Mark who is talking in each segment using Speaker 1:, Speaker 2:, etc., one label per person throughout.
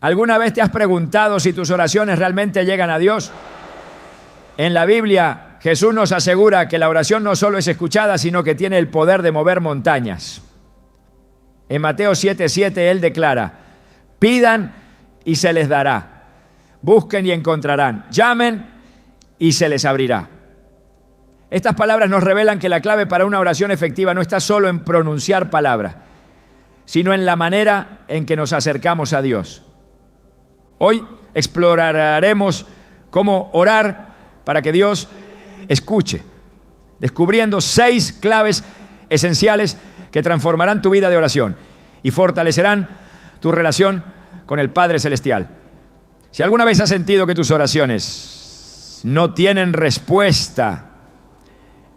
Speaker 1: ¿Alguna vez te has preguntado si tus oraciones realmente llegan a Dios? En la Biblia, Jesús nos asegura que la oración no solo es escuchada, sino que tiene el poder de mover montañas. En Mateo 7:7 Él declara: pidan y se les dará, busquen y encontrarán, llamen y se les abrirá. Estas palabras nos revelan que la clave para una oración efectiva no está solo en pronunciar palabras, sino en la manera en que nos acercamos a Dios. Hoy exploraremos cómo orar para que Dios escuche, descubriendo 6 claves esenciales que transformarán tu vida de oración y fortalecerán tu relación con el Padre Celestial. Si alguna vez has sentido que tus oraciones no tienen respuesta,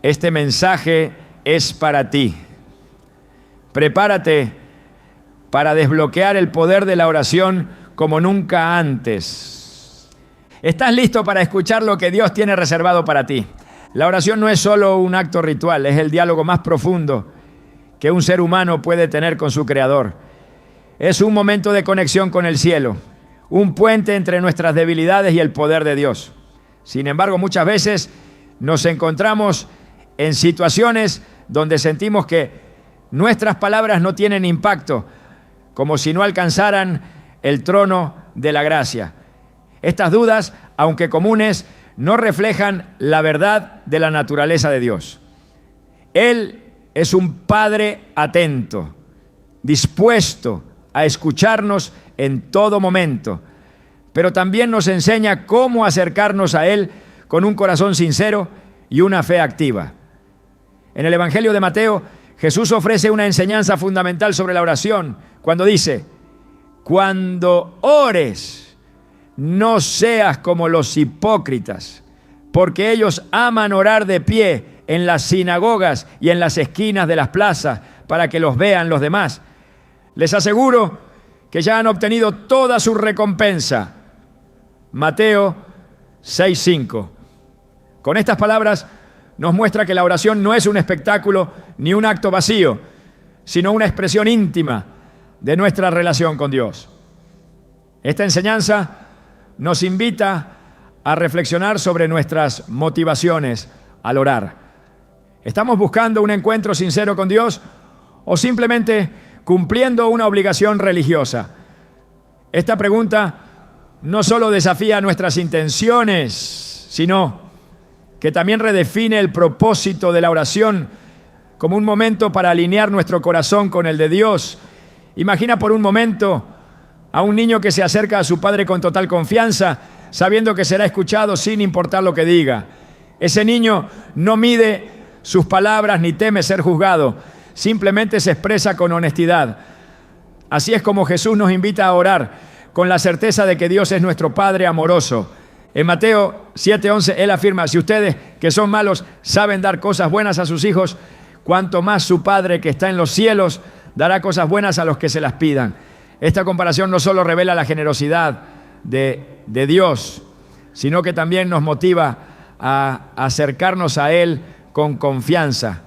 Speaker 1: este mensaje es para ti. Prepárate para desbloquear el poder de la oración como nunca antes. ¿Estás listo para escuchar lo que Dios tiene reservado para ti? La oración no es solo un acto ritual, es el diálogo más profundo que un ser humano puede tener con su Creador. Es un momento de conexión con el cielo, un puente entre nuestras debilidades y el poder de Dios. Sin embargo, muchas veces nos encontramos en situaciones donde sentimos que nuestras palabras no tienen impacto, como si no alcanzaran el trono de la gracia. Estas dudas, aunque comunes, no reflejan la verdad de la naturaleza de Dios. Él es un Padre atento, dispuesto a escucharnos en todo momento, pero también nos enseña cómo acercarnos a Él con un corazón sincero y una fe activa. En el Evangelio de Mateo, Jesús ofrece una enseñanza fundamental sobre la oración cuando dice: cuando ores, no seas como los hipócritas, porque ellos aman orar de pie en las sinagogas y en las esquinas de las plazas para que los vean los demás. Les aseguro que ya han obtenido toda su recompensa. Mateo 6:5. Con estas palabras nos muestra que la oración no es un espectáculo ni un acto vacío, sino una expresión íntima de nuestra relación con Dios. Esta enseñanza nos invita a reflexionar sobre nuestras motivaciones al orar. ¿Estamos buscando un encuentro sincero con Dios o simplemente cumpliendo una obligación religiosa? Esta pregunta no solo desafía nuestras intenciones, sino que también redefine el propósito de la oración como un momento para alinear nuestro corazón con el de Dios. Imagina por un momento a un niño que se acerca a su padre con total confianza, sabiendo que será escuchado sin importar lo que diga. Ese niño no mide sus palabras ni teme ser juzgado, simplemente se expresa con honestidad. Así es como Jesús nos invita a orar, con la certeza de que Dios es nuestro Padre amoroso. En Mateo 7:11 Él afirma: si ustedes que son malos saben dar cosas buenas a sus hijos, cuanto más su Padre que está en los cielos dará cosas buenas a los que se las pidan. Esta comparación no solo revela la generosidad de Dios, sino que también nos motiva a acercarnos a Él con confianza,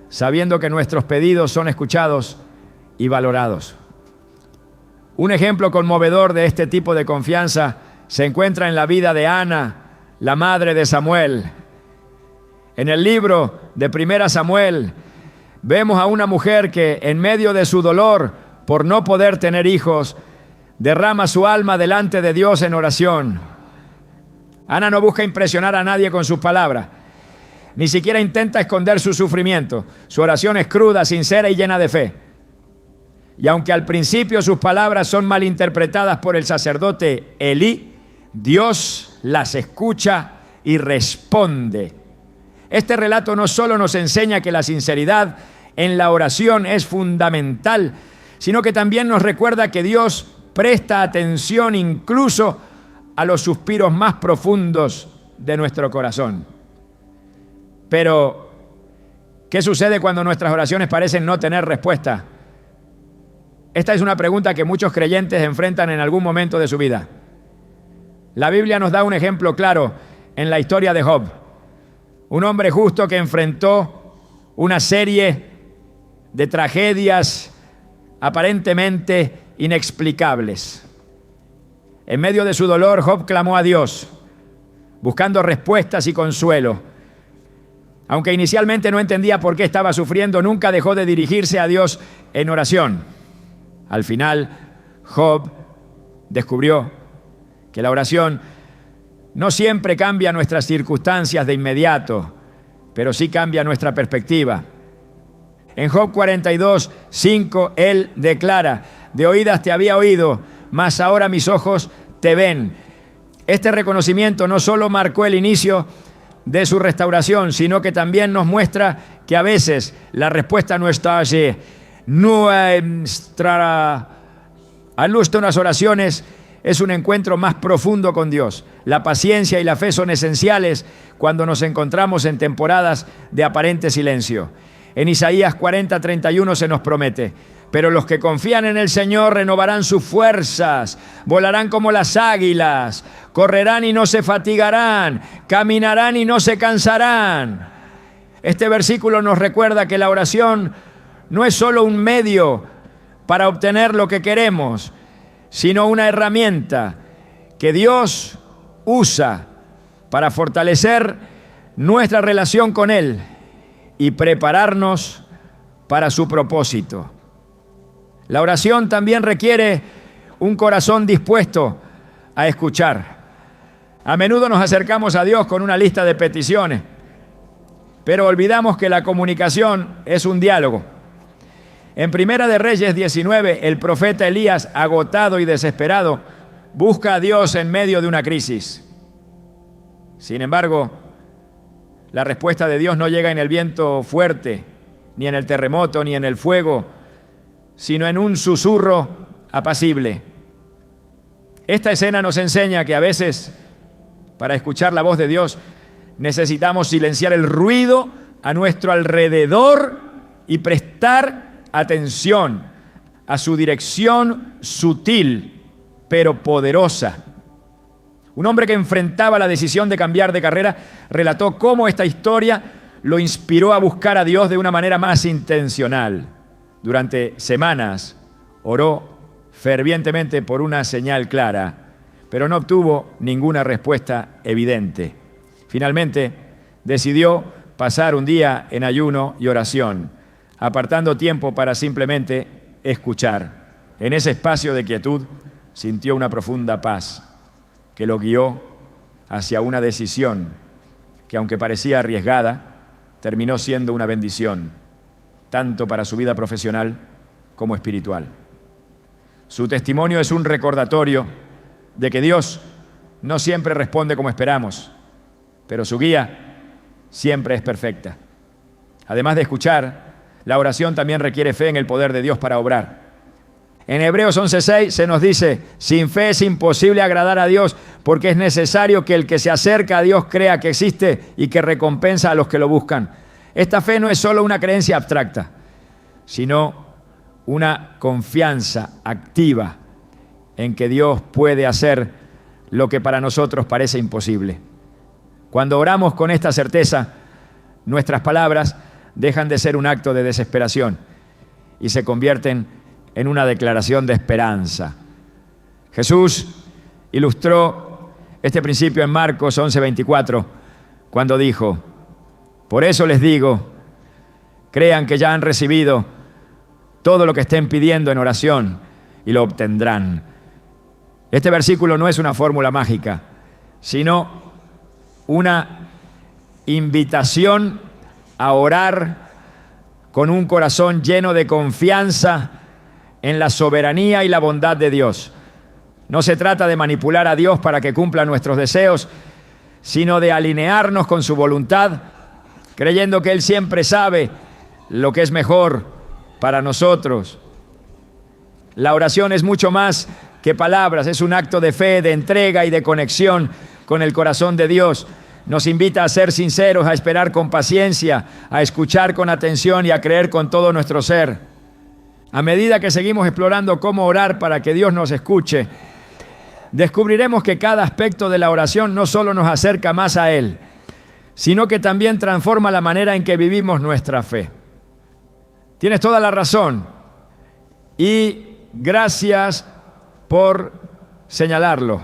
Speaker 1: sabiendo que nuestros pedidos son escuchados y valorados. Un ejemplo conmovedor de este tipo de confianza se encuentra en la vida de Ana, la madre de Samuel. En el libro de 1 Samuel vemos a una mujer que en medio de su dolor por no poder tener hijos, derrama su alma delante de Dios en oración. Ana no busca impresionar a nadie con sus palabras, ni siquiera intenta esconder su sufrimiento. Su oración es cruda, sincera y llena de fe. Y aunque al principio sus palabras son malinterpretadas por el sacerdote Elí, Dios las escucha y responde. Este relato no solo nos enseña que la sinceridad en la oración es fundamental, sino que también nos recuerda que Dios presta atención incluso a los suspiros más profundos de nuestro corazón. Pero, ¿qué sucede cuando nuestras oraciones parecen no tener respuesta? Esta es una pregunta que muchos creyentes enfrentan en algún momento de su vida. La Biblia nos da un ejemplo claro en la historia de Job, un hombre justo que enfrentó una serie de tragedias aparentemente inexplicables. En medio de su dolor, Job clamó a Dios, buscando respuestas y consuelo. Aunque inicialmente no entendía por qué estaba sufriendo, nunca dejó de dirigirse a Dios en oración. Al final, Job descubrió que la oración no siempre cambia nuestras circunstancias de inmediato, pero sí cambia nuestra perspectiva. En Job 42, 5, él declara: de oídas te había oído, mas ahora mis ojos te ven. Este reconocimiento no solo marcó el inicio de su restauración, sino que también nos muestra que a veces la respuesta no está allí. Nuestras oraciones es un encuentro más profundo con Dios. La paciencia y la fe son esenciales cuando nos encontramos en temporadas de aparente silencio. En Isaías 40:31 se nos promete: pero los que confían en el Señor renovarán sus fuerzas, volarán como las águilas, correrán y no se fatigarán, caminarán y no se cansarán. Este versículo nos recuerda que la oración no es solo un medio para obtener lo que queremos, sino una herramienta que Dios usa para fortalecer nuestra relación con Él y prepararnos para su propósito. La oración también requiere un corazón dispuesto a escuchar. A menudo nos acercamos a Dios con una lista de peticiones, pero olvidamos que la comunicación es un diálogo. En Primera de Reyes 19, el profeta Elías, agotado y desesperado, busca a Dios en medio de una crisis. Sin embargo, la respuesta de Dios no llega en el viento fuerte, ni en el terremoto, ni en el fuego, sino en un susurro apacible. Esta escena nos enseña que a veces, para escuchar la voz de Dios, necesitamos silenciar el ruido a nuestro alrededor y prestar atención a su dirección sutil, pero poderosa. Un hombre que enfrentaba la decisión de cambiar de carrera relató cómo esta historia lo inspiró a buscar a Dios de una manera más intencional. Durante semanas oró fervientemente por una señal clara, pero no obtuvo ninguna respuesta evidente. Finalmente, decidió pasar un día en ayuno y oración, apartando tiempo para simplemente escuchar. En ese espacio de quietud, sintió una profunda paz que lo guió hacia una decisión que, aunque parecía arriesgada, terminó siendo una bendición, tanto para su vida profesional como espiritual. Su testimonio es un recordatorio de que Dios no siempre responde como esperamos, pero su guía siempre es perfecta. Además de escuchar, la oración también requiere fe en el poder de Dios para obrar. En Hebreos 11:6 se nos dice: sin fe es imposible agradar a Dios, porque es necesario que el que se acerca a Dios crea que existe y que recompensa a los que lo buscan. Esta fe no es solo una creencia abstracta, sino una confianza activa en que Dios puede hacer lo que para nosotros parece imposible. Cuando oramos con esta certeza, nuestras palabras dejan de ser un acto de desesperación y se convierten en una declaración de esperanza. Jesús ilustró este principio en Marcos 11:24, cuando dijo: por eso les digo, crean que ya han recibido todo lo que estén pidiendo en oración y lo obtendrán. Este versículo no es una fórmula mágica, sino una invitación a orar con un corazón lleno de confianza en la soberanía y la bondad de Dios. No se trata de manipular a Dios para que cumpla nuestros deseos, sino de alinearnos con su voluntad, creyendo que Él siempre sabe lo que es mejor para nosotros. La oración es mucho más que palabras, es un acto de fe, de entrega y de conexión con el corazón de Dios. Nos invita a ser sinceros, a esperar con paciencia, a escuchar con atención y a creer con todo nuestro ser. A medida que seguimos explorando cómo orar para que Dios nos escuche, descubriremos que cada aspecto de la oración no solo nos acerca más a Él, sino que también transforma la manera en que vivimos nuestra fe. Tienes toda la razón. Y gracias por señalarlo.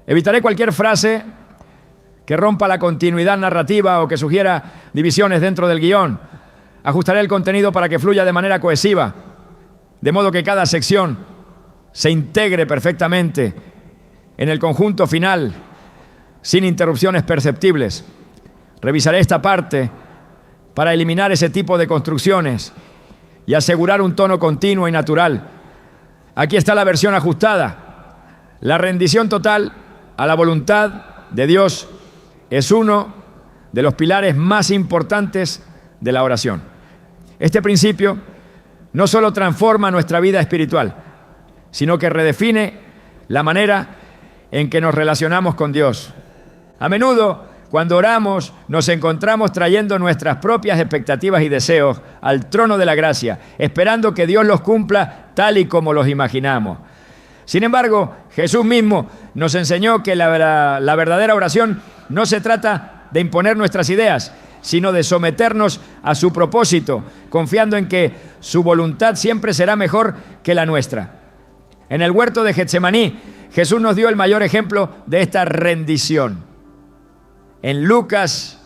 Speaker 1: Evitaré cualquier frase que rompa la continuidad narrativa o que sugiera divisiones dentro del guión. Ajustaré el contenido para que fluya de manera cohesiva, de modo que cada sección se integre perfectamente en el conjunto final, sin interrupciones perceptibles. Revisaré esta parte para eliminar ese tipo de construcciones y asegurar un tono continuo y natural. Aquí está la versión ajustada. La rendición total a la voluntad de Dios es uno de los pilares más importantes de la oración. Este principio no solo transforma nuestra vida espiritual, sino que redefine la manera en que nos relacionamos con Dios. A menudo, cuando oramos, nos encontramos trayendo nuestras propias expectativas y deseos al trono de la gracia, esperando que Dios los cumpla tal y como los imaginamos. Sin embargo, Jesús mismo nos enseñó que la verdadera oración no se trata de imponer nuestras ideas, sino de someternos a su propósito, confiando en que su voluntad siempre será mejor que la nuestra. En el huerto de Getsemaní, Jesús nos dio el mayor ejemplo de esta rendición. En Lucas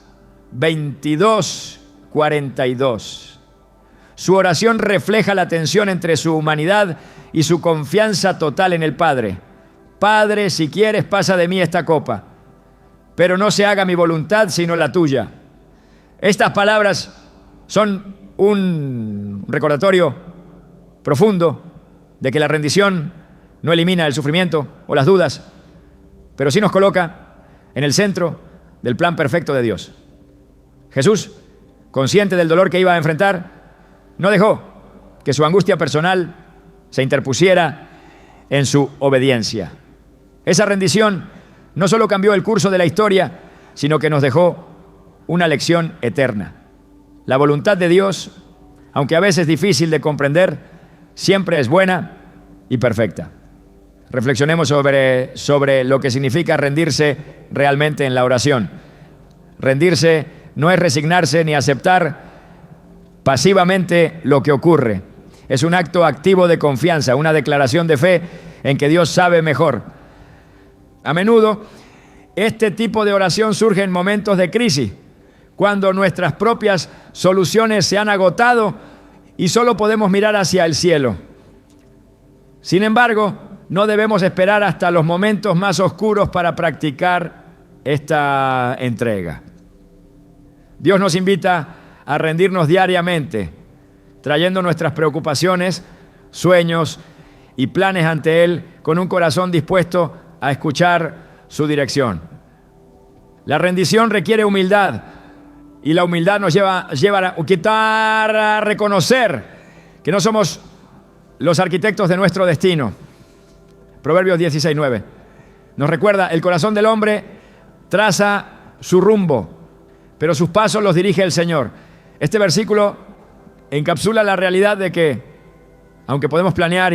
Speaker 1: 22:42, su oración refleja la tensión entre su humanidad y su confianza total en el Padre. Padre, si quieres, pasa de mí esta copa, pero no se haga mi voluntad sino la tuya. Estas palabras son un recordatorio profundo de que la rendición no elimina el sufrimiento o las dudas, pero sí nos coloca en el centro del plan perfecto de Dios. Jesús, consciente del dolor que iba a enfrentar, no dejó que su angustia personal se interpusiera en su obediencia. Esa rendición no solo cambió el curso de la historia, sino que nos dejó una lección eterna. La voluntad de Dios, aunque a veces difícil de comprender, siempre es buena y perfecta. Reflexionemos sobre lo que significa rendirse realmente en la oración. Rendirse no es resignarse ni aceptar pasivamente lo que ocurre. Es un acto activo de confianza, una declaración de fe en que Dios sabe mejor. A menudo, este tipo de oración surge en momentos de crisis, cuando nuestras propias soluciones se han agotado y solo podemos mirar hacia el cielo. Sin embargo, no debemos esperar hasta los momentos más oscuros para practicar esta entrega. Dios nos invita a rendirnos diariamente, trayendo nuestras preocupaciones, sueños y planes ante Él con un corazón dispuesto a escuchar su dirección. La rendición requiere humildad y la humildad nos lleva a reconocer que no somos los arquitectos de nuestro destino. Proverbios 16:9 nos recuerda: el corazón del hombre traza su rumbo, pero sus pasos los dirige el Señor. Este versículo encapsula la realidad de que, aunque podemos planear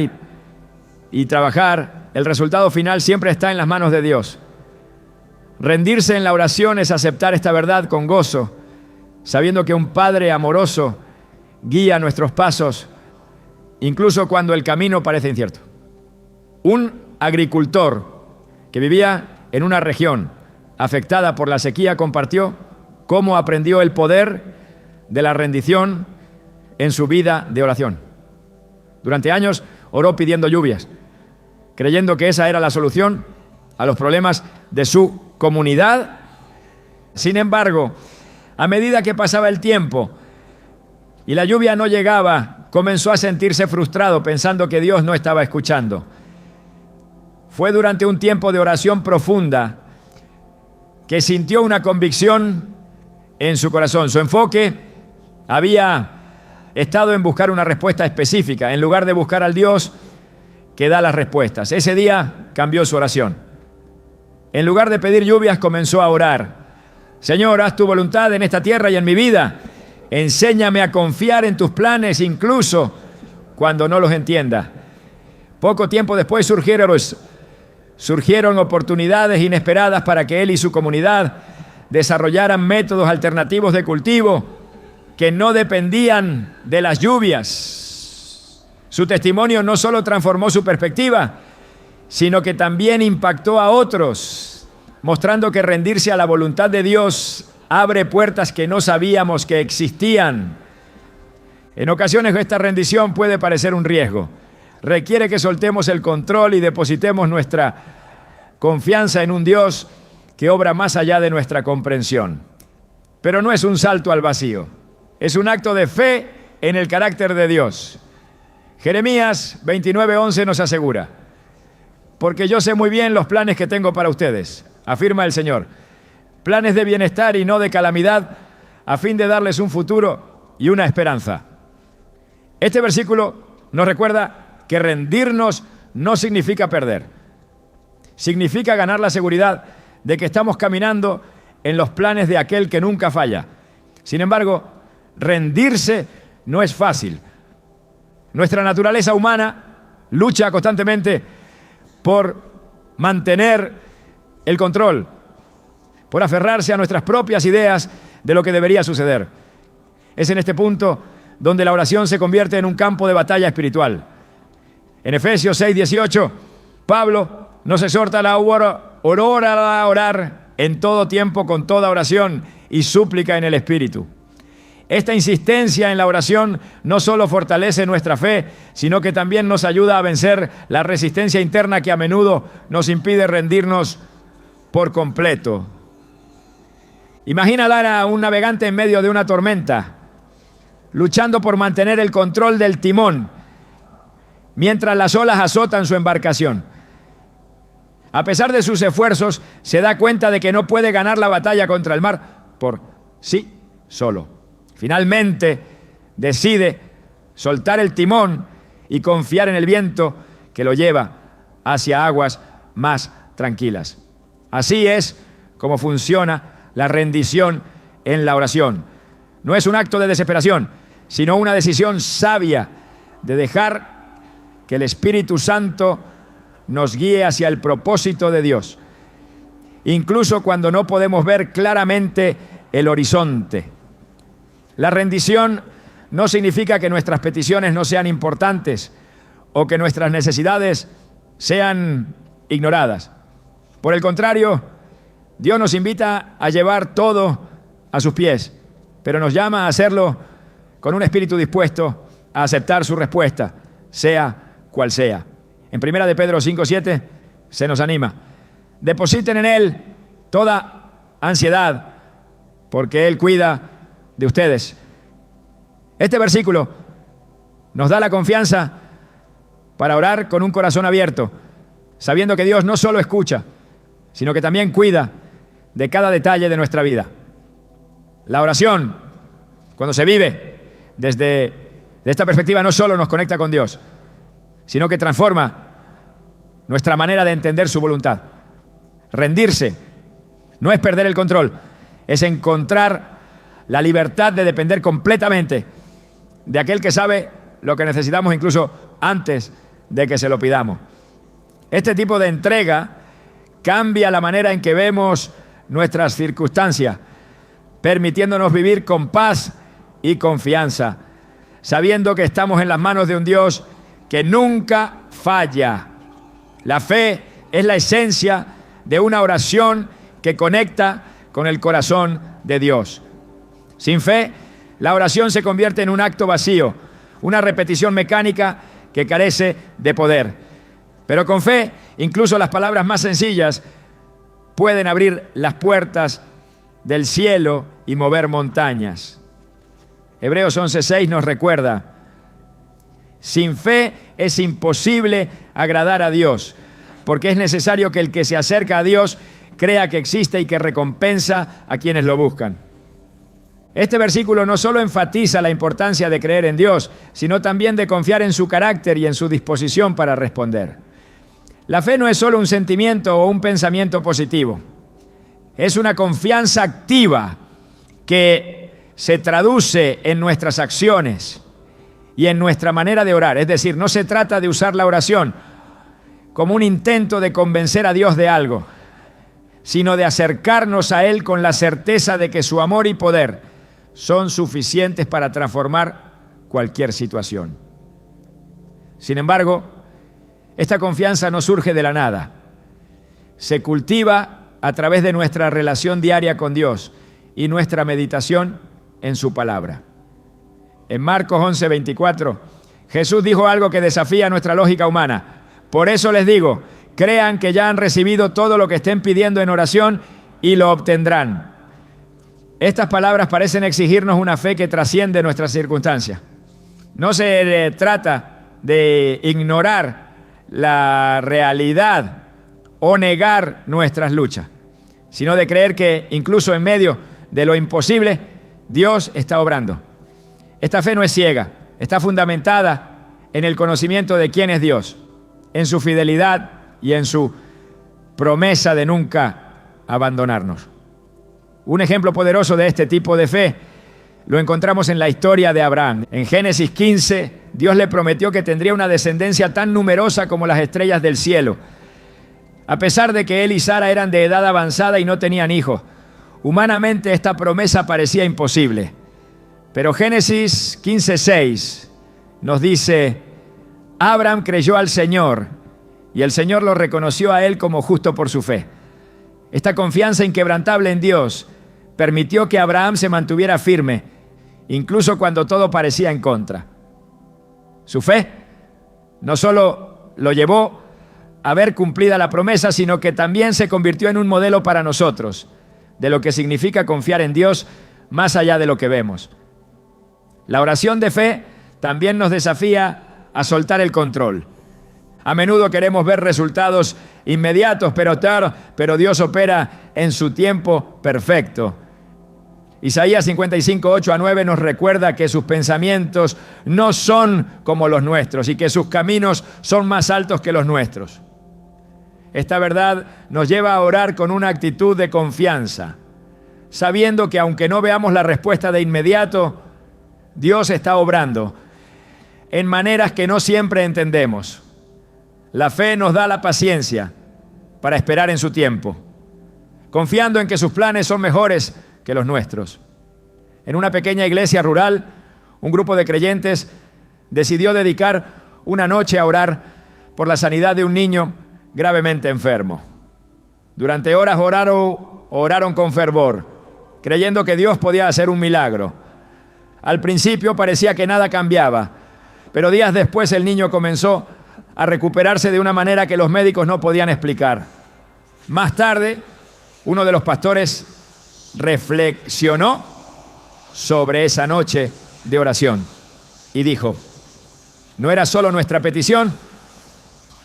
Speaker 1: y trabajar, el resultado final siempre está en las manos de Dios. Rendirse en la oración es aceptar esta verdad con gozo, sabiendo que un Padre amoroso guía nuestros pasos, incluso cuando el camino parece incierto. Un agricultor que vivía en una región afectada por la sequía compartió cómo aprendió el poder de la rendición en su vida de oración. Durante años oró pidiendo lluvias, creyendo que esa era la solución a los problemas de su comunidad. Sin embargo, a medida que pasaba el tiempo y la lluvia no llegaba, comenzó a sentirse frustrado, pensando que Dios no estaba escuchando. Fue durante un tiempo de oración profunda que sintió una convicción en su corazón. Su enfoque había estado en buscar una respuesta específica, en lugar de buscar al Dios que da las respuestas. Ese día cambió su oración. En lugar de pedir lluvias, comenzó a orar: Señor, haz tu voluntad en esta tierra y en mi vida. Enséñame a confiar en tus planes, incluso cuando no los entienda. Poco tiempo después surgieron oportunidades inesperadas para que él y su comunidad desarrollaran métodos alternativos de cultivo que no dependían de las lluvias. Su testimonio no solo transformó su perspectiva, sino que también impactó a otros, mostrando que rendirse a la voluntad de Dios abre puertas que no sabíamos que existían. En ocasiones esta rendición puede parecer un riesgo. Requiere que soltemos el control y depositemos nuestra confianza en un Dios que obra más allá de nuestra comprensión. Pero no es un salto al vacío, es un acto de fe en el carácter de Dios. Jeremías 29:11 nos asegura: porque yo sé muy bien los planes que tengo para ustedes, afirma el Señor, planes de bienestar y no de calamidad, a fin de darles un futuro y una esperanza. Este versículo nos recuerda que rendirnos no significa perder. Significa ganar la seguridad de que estamos caminando en los planes de aquel que nunca falla. Sin embargo, rendirse no es fácil. Nuestra naturaleza humana lucha constantemente por mantener el control, por aferrarse a nuestras propias ideas de lo que debería suceder. Es en este punto donde la oración se convierte en un campo de batalla espiritual. En Efesios 6:18, Pablo nos exhorta a orar en todo tiempo con toda oración y súplica en el Espíritu. Esta insistencia en la oración no solo fortalece nuestra fe, sino que también nos ayuda a vencer la resistencia interna que a menudo nos impide rendirnos por completo. Imagina a un navegante en medio de una tormenta, luchando por mantener el control del timón, mientras las olas azotan su embarcación. A pesar de sus esfuerzos, se da cuenta de que no puede ganar la batalla contra el mar por sí solo. Finalmente, decide soltar el timón y confiar en el viento que lo lleva hacia aguas más tranquilas. Así es como funciona la rendición en la oración. No es un acto de desesperación, sino una decisión sabia de dejar que el Espíritu Santo nos guíe hacia el propósito de Dios, incluso cuando no podemos ver claramente el horizonte. La rendición no significa que nuestras peticiones no sean importantes o que nuestras necesidades sean ignoradas. Por el contrario, Dios nos invita a llevar todo a sus pies, pero nos llama a hacerlo con un espíritu dispuesto a aceptar su respuesta, sea cual sea. En 1 de Pedro 5:7 se nos anima: depositen en Él toda ansiedad, porque Él cuida de ustedes. Este versículo nos da la confianza para orar con un corazón abierto, sabiendo que Dios no solo escucha, sino que también cuida de cada detalle de nuestra vida. La oración, cuando se vive desde esta perspectiva, no solo nos conecta con Dios, sino que transforma nuestra manera de entender su voluntad. Rendirse no es perder el control, es encontrar la libertad de depender completamente de aquel que sabe lo que necesitamos incluso antes de que se lo pidamos. Este tipo de entrega cambia la manera en que vemos nuestras circunstancias, permitiéndonos vivir con paz y confianza, sabiendo que estamos en las manos de un Dios que nunca falla. La fe es la esencia de una oración que conecta con el corazón de Dios. Sin fe, la oración se convierte en un acto vacío, una repetición mecánica que carece de poder. Pero con fe, incluso las palabras más sencillas pueden abrir las puertas del cielo y mover montañas. Hebreos 11:6 nos recuerda: sin fe es imposible agradar a Dios, porque es necesario que el que se acerca a Dios crea que existe y que recompensa a quienes lo buscan. Este versículo no solo enfatiza la importancia de creer en Dios, sino también de confiar en su carácter y en su disposición para responder. La fe no es solo un sentimiento o un pensamiento positivo, es una confianza activa que se traduce en nuestras acciones y en nuestra manera de orar. Es decir, no se trata de usar la oración como un intento de convencer a Dios de algo, sino de acercarnos a Él con la certeza de que su amor y poder son suficientes para transformar cualquier situación. Sin embargo, Esta confianza no surge de la nada. Se cultiva a través de nuestra relación diaria con Dios y nuestra meditación en su palabra. En Marcos 11:24, Jesús dijo algo que desafía nuestra lógica humana. Por eso les digo, crean que ya han recibido todo lo que estén pidiendo en oración y lo obtendrán. Estas palabras parecen exigirnos una fe que trasciende nuestras circunstancias. No se trata de ignorar la realidad o negar nuestras luchas, sino de creer que incluso en medio de lo imposible, Dios está obrando. Esta fe no es ciega, está fundamentada en el conocimiento de quién es Dios, en su fidelidad y en su promesa de nunca abandonarnos. Un ejemplo poderoso de este tipo de fe lo encontramos en la historia de Abraham. En Génesis 15, Dios le prometió que tendría una descendencia tan numerosa como las estrellas del cielo. A pesar de que él y Sara eran de edad avanzada y no tenían hijos, humanamente esta promesa parecía imposible. Pero Génesis 15:6 nos dice: Abraham creyó al Señor y el Señor lo reconoció a él como justo por su fe. Esta confianza inquebrantable en Dios permitió que Abraham se mantuviera firme, incluso cuando todo parecía en contra. Su fe no solo lo llevó a ver cumplida la promesa, sino que también se convirtió en un modelo para nosotros de lo que significa confiar en Dios más allá de lo que vemos. La oración de fe también nos desafía a soltar el control. A menudo queremos ver resultados inmediatos, pero Dios opera en su tiempo perfecto. Isaías 55, 8-9 nos recuerda que sus pensamientos no son como los nuestros y que sus caminos son más altos que los nuestros. Esta verdad nos lleva a orar con una actitud de confianza, sabiendo que aunque no veamos la respuesta de inmediato, Dios está obrando en maneras que no siempre entendemos. La fe nos da la paciencia para esperar en su tiempo, confiando en que sus planes son mejores que los nuestros. En una pequeña iglesia rural, un grupo de creyentes decidió dedicar una noche a orar por la sanidad de un niño gravemente enfermo. Durante horas oraron con fervor, creyendo que Dios podía hacer un milagro. Al principio parecía que nada cambiaba, pero días después el niño comenzó a recuperarse de una manera que los médicos no podían explicar. Más tarde, uno de los pastores reflexionó sobre esa noche de oración y dijo: no era solo nuestra petición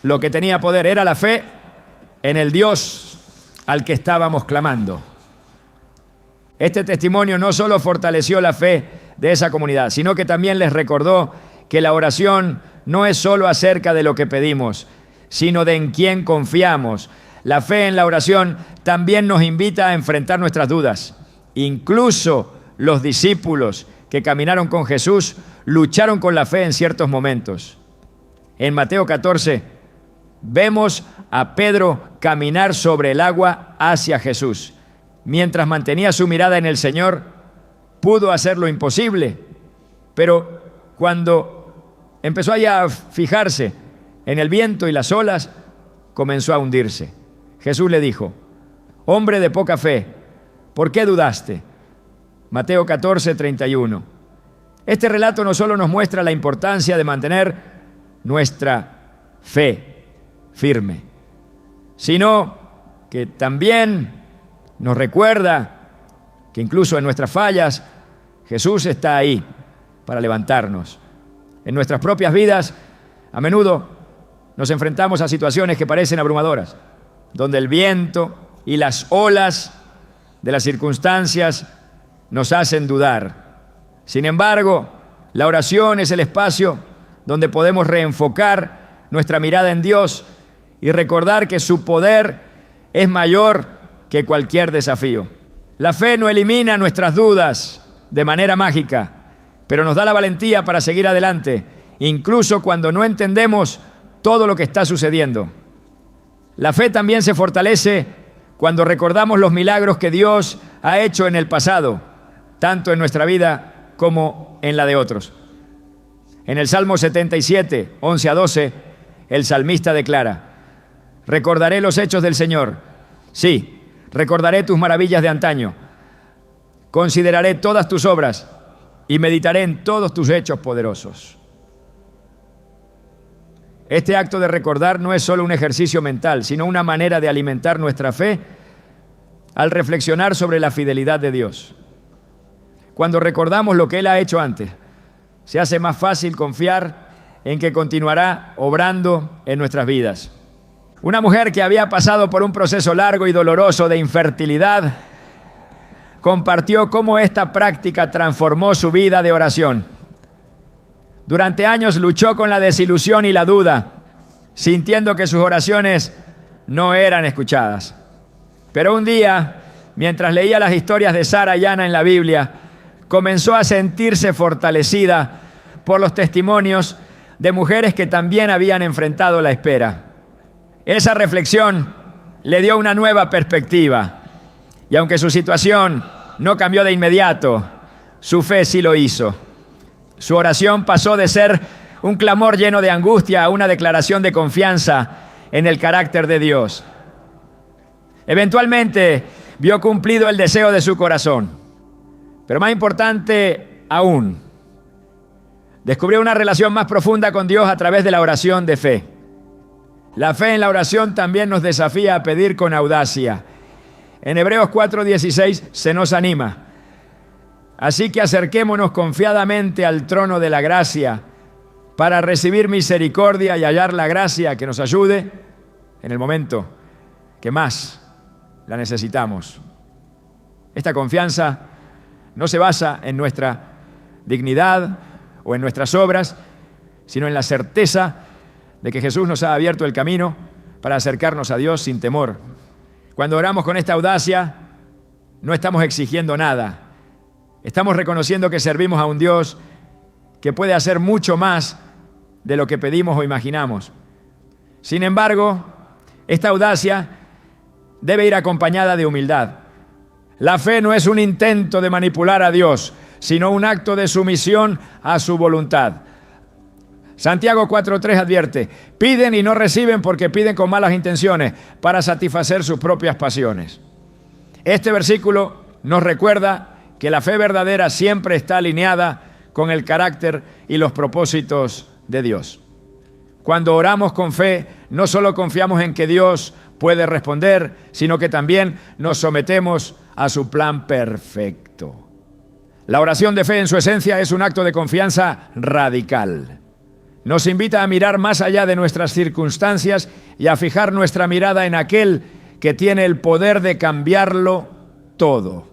Speaker 1: lo que tenía poder, era la fe en el Dios al que estábamos clamando. Este testimonio no solo fortaleció la fe de esa comunidad, sino que también les recordó que la oración no es solo acerca de lo que pedimos, sino de en quién confiamos. La fe en la oración también nos invita a enfrentar nuestras dudas. Incluso los discípulos que caminaron con Jesús lucharon con la fe en ciertos momentos. En Mateo 14 vemos a Pedro caminar sobre el agua hacia Jesús. Mientras mantenía su mirada en el Señor, pudo hacer lo imposible, pero cuando empezó a fijarse en el viento y las olas, comenzó a hundirse. Jesús le dijo: hombre de poca fe, ¿por qué dudaste? Mateo 14:31. Este relato no solo nos muestra la importancia de mantener nuestra fe firme, sino que también nos recuerda que incluso en nuestras fallas, Jesús está ahí para levantarnos. En nuestras propias vidas, a menudo nos enfrentamos a situaciones que parecen abrumadoras, donde el viento y las olas de las circunstancias nos hacen dudar. Sin embargo, la oración es el espacio donde podemos reenfocar nuestra mirada en Dios y recordar que su poder es mayor que cualquier desafío. La fe no elimina nuestras dudas de manera mágica, pero nos da la valentía para seguir adelante, incluso cuando no entendemos todo lo que está sucediendo. La fe también se fortalece cuando recordamos los milagros que Dios ha hecho en el pasado, tanto en nuestra vida como en la de otros. En el Salmo 77, 11-12, El salmista declara: recordaré los hechos del Señor. Sí, recordaré tus maravillas de antaño. Consideraré todas tus obras y meditaré en todos tus hechos poderosos. Este acto de recordar no es solo un ejercicio mental, sino una manera de alimentar nuestra fe al reflexionar sobre la fidelidad de Dios. Cuando recordamos lo que Él ha hecho antes, se hace más fácil confiar en que continuará obrando en nuestras vidas. Una mujer que había pasado por un proceso largo y doloroso de infertilidad compartió cómo esta práctica transformó su vida de oración. Durante años luchó con la desilusión y la duda, sintiendo que sus oraciones no eran escuchadas. Pero un día, mientras leía las historias de Sara y Ana en la Biblia, comenzó a sentirse fortalecida por los testimonios de mujeres que también habían enfrentado la espera. Esa reflexión le dio una nueva perspectiva, y aunque su situación no cambió de inmediato, su fe sí lo hizo. Su oración pasó de ser un clamor lleno de angustia a una declaración de confianza en el carácter de Dios. Eventualmente vio cumplido el deseo de su corazón, pero más importante aún, descubrió una relación más profunda con Dios a través de la oración de fe. La fe en la oración también nos desafía a pedir con audacia. En Hebreos 4:16 se nos anima: así que acerquémonos confiadamente al trono de la gracia para recibir misericordia y hallar la gracia que nos ayude en el momento que más la necesitamos. Esta confianza no se basa en nuestra dignidad o en nuestras obras, sino en la certeza de que Jesús nos ha abierto el camino para acercarnos a Dios sin temor. Cuando oramos con esta audacia, no estamos exigiendo nada. Estamos reconociendo que servimos a un Dios que puede hacer mucho más de lo que pedimos o imaginamos. Sin embargo, esta audacia debe ir acompañada de humildad. La fe no es un intento de manipular a Dios, sino un acto de sumisión a su voluntad. Santiago 4:3 advierte: piden y no reciben porque piden con malas intenciones para satisfacer sus propias pasiones. Este versículo nos recuerda que la fe verdadera siempre está alineada con el carácter y los propósitos de Dios. Cuando oramos con fe, no solo confiamos en que Dios puede responder, sino que también nos sometemos a su plan perfecto. La oración de fe en su esencia es un acto de confianza radical. Nos invita a mirar más allá de nuestras circunstancias y a fijar nuestra mirada en aquel que tiene el poder de cambiarlo todo.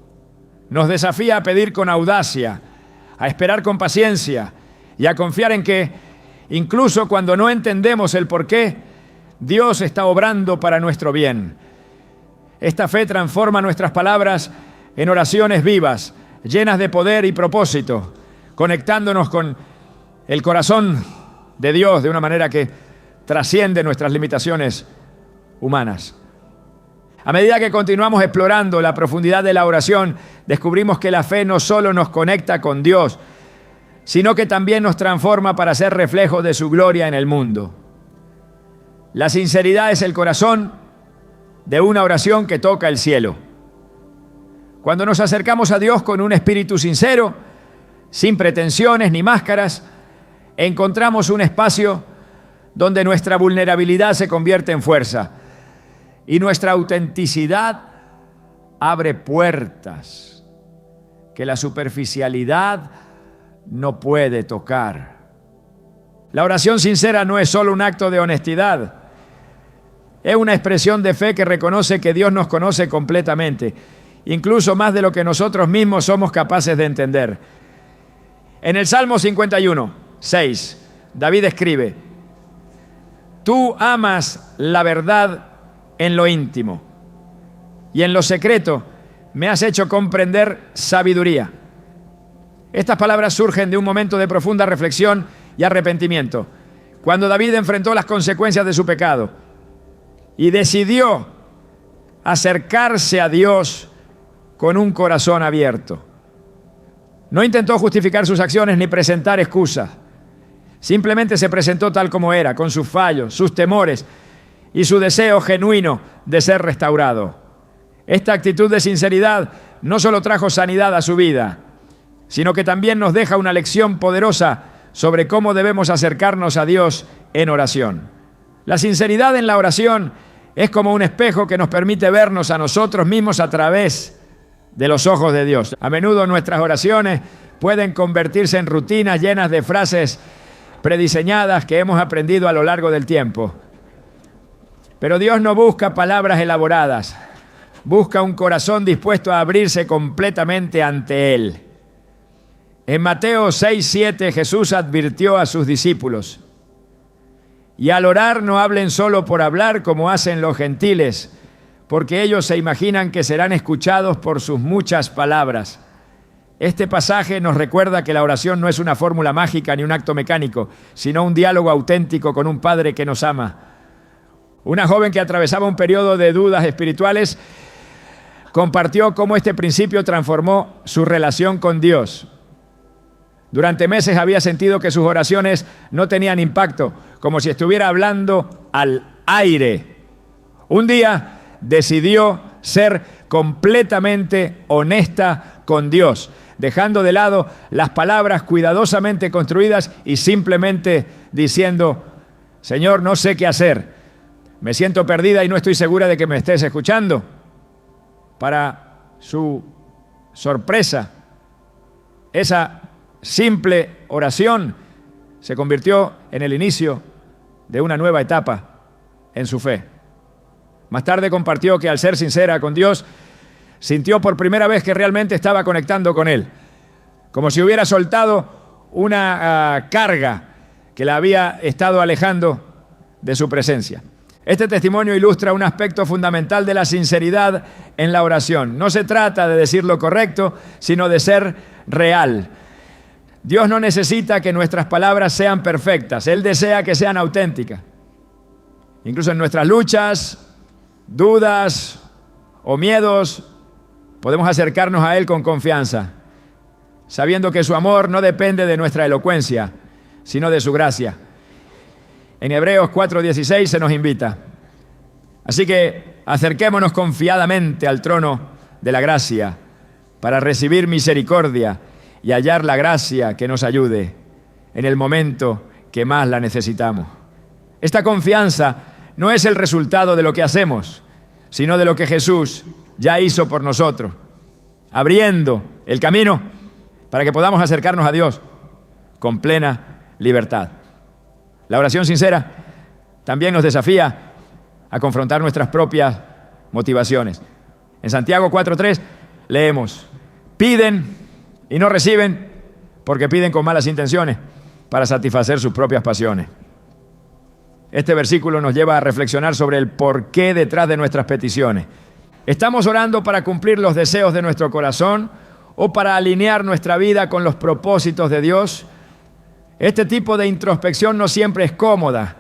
Speaker 1: Nos desafía a pedir con audacia, a esperar con paciencia y a confiar en que, incluso cuando no entendemos el porqué, Dios está obrando para nuestro bien. Esta fe transforma nuestras palabras en oraciones vivas, llenas de poder y propósito, conectándonos con el corazón de Dios de una manera que trasciende nuestras limitaciones humanas. A medida que continuamos explorando la profundidad de la oración, descubrimos que la fe no solo nos conecta con Dios, sino que también nos transforma para ser reflejo de su gloria en el mundo. La sinceridad es el corazón de una oración que toca el cielo. Cuando nos acercamos a Dios con un espíritu sincero, sin pretensiones ni máscaras, encontramos un espacio donde nuestra vulnerabilidad se convierte en fuerza y nuestra autenticidad abre puertas que la superficialidad no puede tocar. La oración sincera no es solo un acto de honestidad, es una expresión de fe que reconoce que Dios nos conoce completamente, incluso más de lo que nosotros mismos somos capaces de entender. En el Salmo 51:6, David escribe: tú amas la verdad en lo íntimo y en lo secreto me has hecho comprender sabiduría. Estas palabras surgen de un momento de profunda reflexión y arrepentimiento, cuando David enfrentó las consecuencias de su pecado y decidió acercarse a Dios con un corazón abierto. No intentó justificar sus acciones ni presentar excusas. Simplemente se presentó tal como era, con sus fallos, sus temores y su deseo genuino de ser restaurado. Esta actitud de sinceridad no solo trajo sanidad a su vida, sino que también nos deja una lección poderosa sobre cómo debemos acercarnos a Dios en oración. La sinceridad en la oración es como un espejo que nos permite vernos a nosotros mismos a través de los ojos de Dios. A menudo nuestras oraciones pueden convertirse en rutinas llenas de frases prediseñadas que hemos aprendido a lo largo del tiempo. Pero Dios no busca palabras elaboradas, busca un corazón dispuesto a abrirse completamente ante Él. En Mateo 6:7 Jesús advirtió a sus discípulos: y al orar no hablen solo por hablar como hacen los gentiles, porque ellos se imaginan que serán escuchados por sus muchas palabras. Este pasaje nos recuerda que la oración no es una fórmula mágica ni un acto mecánico, sino un diálogo auténtico con un Padre que nos ama. Una joven que atravesaba un periodo de dudas espirituales compartió cómo este principio transformó su relación con Dios. Durante meses había sentido que sus oraciones no tenían impacto, como si estuviera hablando al aire. Un día decidió ser completamente honesta con Dios, dejando de lado las palabras cuidadosamente construidas y simplemente diciendo: Señor, no sé qué hacer, me siento perdida y no estoy segura de que me estés escuchando. Para su sorpresa, esa simple oración se convirtió en el inicio de una nueva etapa en su fe. Más tarde compartió que al ser sincera con Dios, sintió por primera vez que realmente estaba conectando con Él, como si hubiera soltado una carga que la había estado alejando de su presencia. Este testimonio ilustra un aspecto fundamental de la sinceridad en la oración. No se trata de decir lo correcto, sino de ser real. Dios no necesita que nuestras palabras sean perfectas, Él desea que sean auténticas. Incluso en nuestras luchas, dudas o miedos, podemos acercarnos a Él con confianza, sabiendo que su amor no depende de nuestra elocuencia, sino de su gracia. En Hebreos 4:16 se nos invita. Así que acerquémonos confiadamente al trono de la gracia para recibir misericordia y hallar la gracia que nos ayude en el momento que más la necesitamos. Esta confianza no es el resultado de lo que hacemos, sino de lo que Jesús ya hizo por nosotros, abriendo el camino para que podamos acercarnos a Dios con plena libertad. La oración sincera también nos desafía a confrontar nuestras propias motivaciones. En Santiago 4:3 leemos: piden y no reciben porque piden con malas intenciones para satisfacer sus propias pasiones. Este versículo nos lleva a reflexionar sobre el porqué detrás de nuestras peticiones. ¿Estamos orando para cumplir los deseos de nuestro corazón o para alinear nuestra vida con los propósitos de Dios? Este tipo de introspección no siempre es cómoda,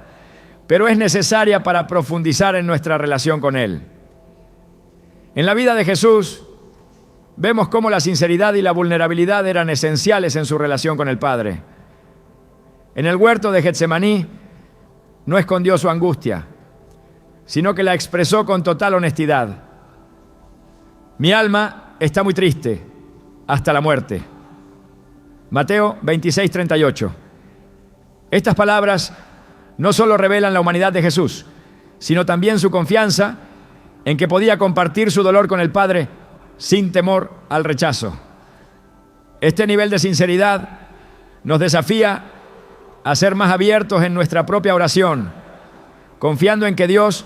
Speaker 1: pero es necesaria para profundizar en nuestra relación con Él. En la vida de Jesús, vemos cómo la sinceridad y la vulnerabilidad eran esenciales en su relación con el Padre. En el huerto de Getsemaní, no escondió su angustia, sino que la expresó con total honestidad. Mi alma está muy triste hasta la muerte. Mateo 26:38. Estas palabras no solo revelan la humanidad de Jesús, sino también su confianza en que podía compartir su dolor con el Padre sin temor al rechazo. Este nivel de sinceridad nos desafía a ser más abiertos en nuestra propia oración, confiando en que Dios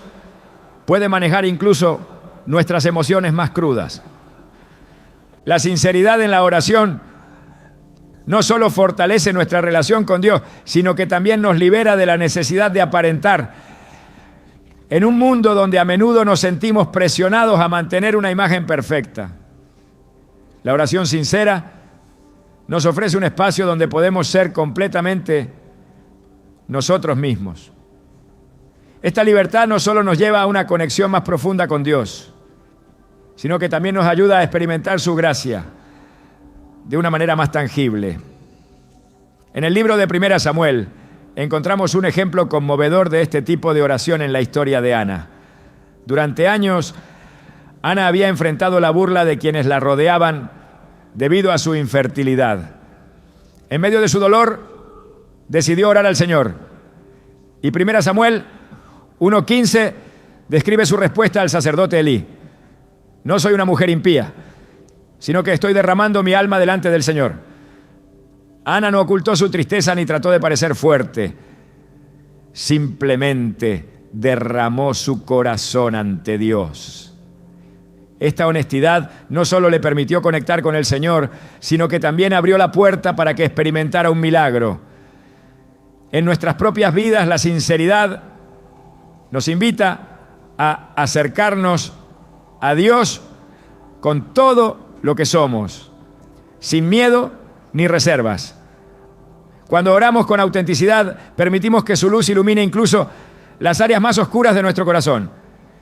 Speaker 1: puede manejar incluso nuestras emociones más crudas. La sinceridad en la oración no solo fortalece nuestra relación con Dios, sino que también nos libera de la necesidad de aparentar. En un mundo donde a menudo nos sentimos presionados a mantener una imagen perfecta, la oración sincera nos ofrece un espacio donde podemos ser completamente nosotros mismos. Esta libertad no solo nos lleva a una conexión más profunda con Dios, sino que también nos ayuda a experimentar su gracia de una manera más tangible. En el libro de 1 Samuel, encontramos un ejemplo conmovedor de este tipo de oración en la historia de Ana. Durante años, Ana había enfrentado la burla de quienes la rodeaban debido a su infertilidad. En medio de su dolor, decidió orar al Señor. Y 1 Samuel 1:15 describe su respuesta al sacerdote Elí. No soy una mujer impía, sino que estoy derramando mi alma delante del Señor. Ana no ocultó su tristeza ni trató de parecer fuerte. Simplemente derramó su corazón ante Dios. Esta honestidad no solo le permitió conectar con el Señor, sino que también abrió la puerta para que experimentara un milagro. En nuestras propias vidas, la sinceridad nos invita a acercarnos a Dios con todo lo que somos, sin miedo ni reservas. Cuando oramos con autenticidad, permitimos que su luz ilumine incluso las áreas más oscuras de nuestro corazón.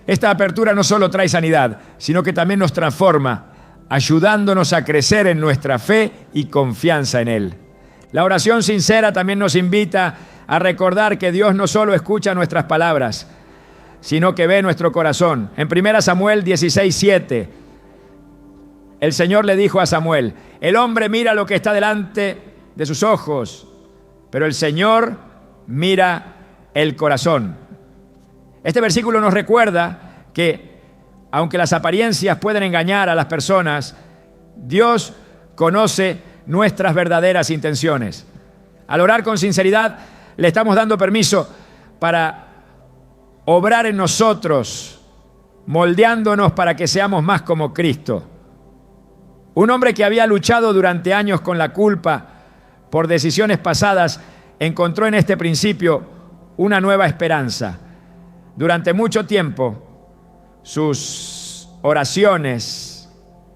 Speaker 1: Esta apertura no solo trae sanidad, sino que también nos transforma, ayudándonos a crecer en nuestra fe y confianza en Él. La oración sincera también nos invita a recordar que Dios no solo escucha nuestras palabras, sino que ve nuestro corazón. En 1 Samuel 16:7, el Señor le dijo a Samuel: el hombre mira lo que está delante de sus ojos, pero el Señor mira el corazón. Este versículo nos recuerda que, aunque las apariencias pueden engañar a las personas, Dios conoce nuestras verdaderas intenciones. Al orar con sinceridad, le estamos dando permiso para obrar en nosotros, moldeándonos para que seamos más como Cristo. Un hombre que había luchado durante años con la culpa por decisiones pasadas, encontró en este principio una nueva esperanza. Durante mucho tiempo, sus oraciones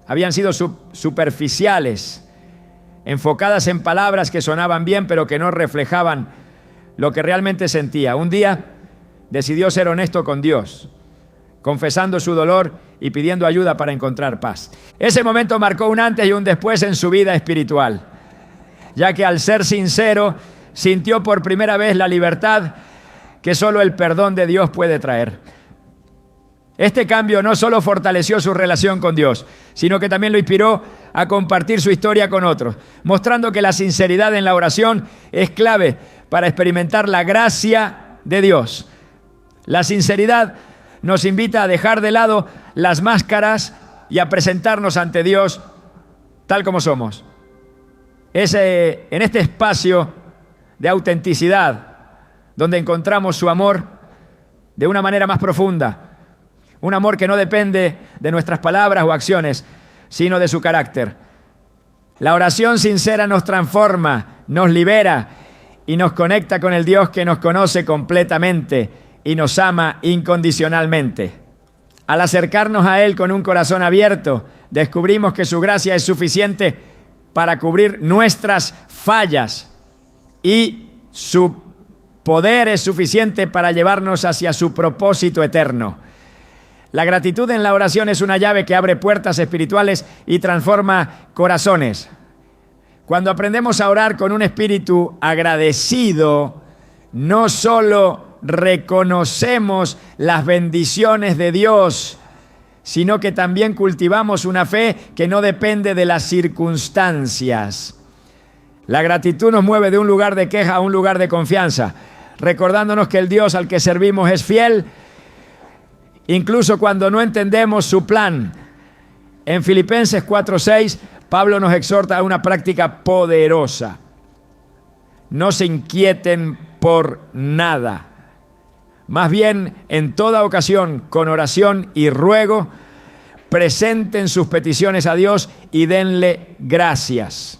Speaker 1: habían sido superficiales, enfocadas en palabras que sonaban bien, pero que no reflejaban lo que realmente sentía. Un día decidió ser honesto con Dios, confesando su dolor y pidiendo ayuda para encontrar paz. Ese momento marcó un antes y un después en su vida espiritual, ya que al ser sincero, sintió por primera vez la libertad que solo el perdón de Dios puede traer. Este cambio no solo fortaleció su relación con Dios, sino que también lo inspiró a compartir su historia con otros, mostrando que la sinceridad en la oración es clave para experimentar la gracia de Dios. La sinceridad nos invita a dejar de lado las máscaras y a presentarnos ante Dios tal como somos. En este espacio de autenticidad, donde encontramos su amor de una manera más profunda, un amor que no depende de nuestras palabras o acciones, sino de su carácter. La oración sincera nos transforma, nos libera y nos conecta con el Dios que nos conoce completamente y nos ama incondicionalmente. Al acercarnos a Él con un corazón abierto, descubrimos que su gracia es suficiente para cubrir nuestras fallas y su poder es suficiente para llevarnos hacia su propósito eterno. La gratitud en la oración es una llave que abre puertas espirituales y transforma corazones. Cuando aprendemos a orar con un espíritu agradecido, no solo reconocemos las bendiciones de Dios, sino que también cultivamos una fe que no depende de las circunstancias. La gratitud nos mueve de un lugar de queja a un lugar de confianza, recordándonos que el Dios al que servimos es fiel, incluso cuando no entendemos su plan. En Filipenses 4:6, Pablo nos exhorta a una práctica poderosa. No se inquieten por nada. Más bien, en toda ocasión, con oración y ruego, presenten sus peticiones a Dios y denle gracias.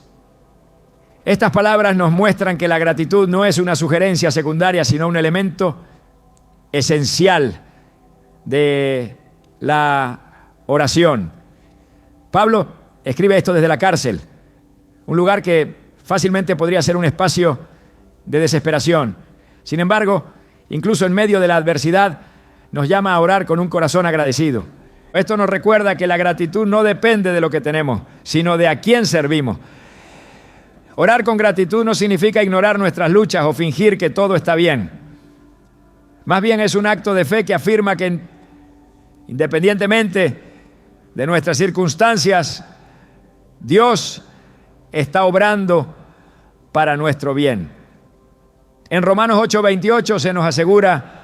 Speaker 1: Estas palabras nos muestran que la gratitud no es una sugerencia secundaria, sino un elemento esencial de la oración. Pablo escribe esto desde la cárcel, un lugar que fácilmente podría ser un espacio de desesperación. Sin embargo, incluso en medio de la adversidad, nos llama a orar con un corazón agradecido. Esto nos recuerda que la gratitud no depende de lo que tenemos, sino de a quién servimos. Orar con gratitud no significa ignorar nuestras luchas o fingir que todo está bien. Más bien es un acto de fe que afirma que independientemente de nuestras circunstancias, Dios está obrando para nuestro bien. En Romanos 8:28 se nos asegura: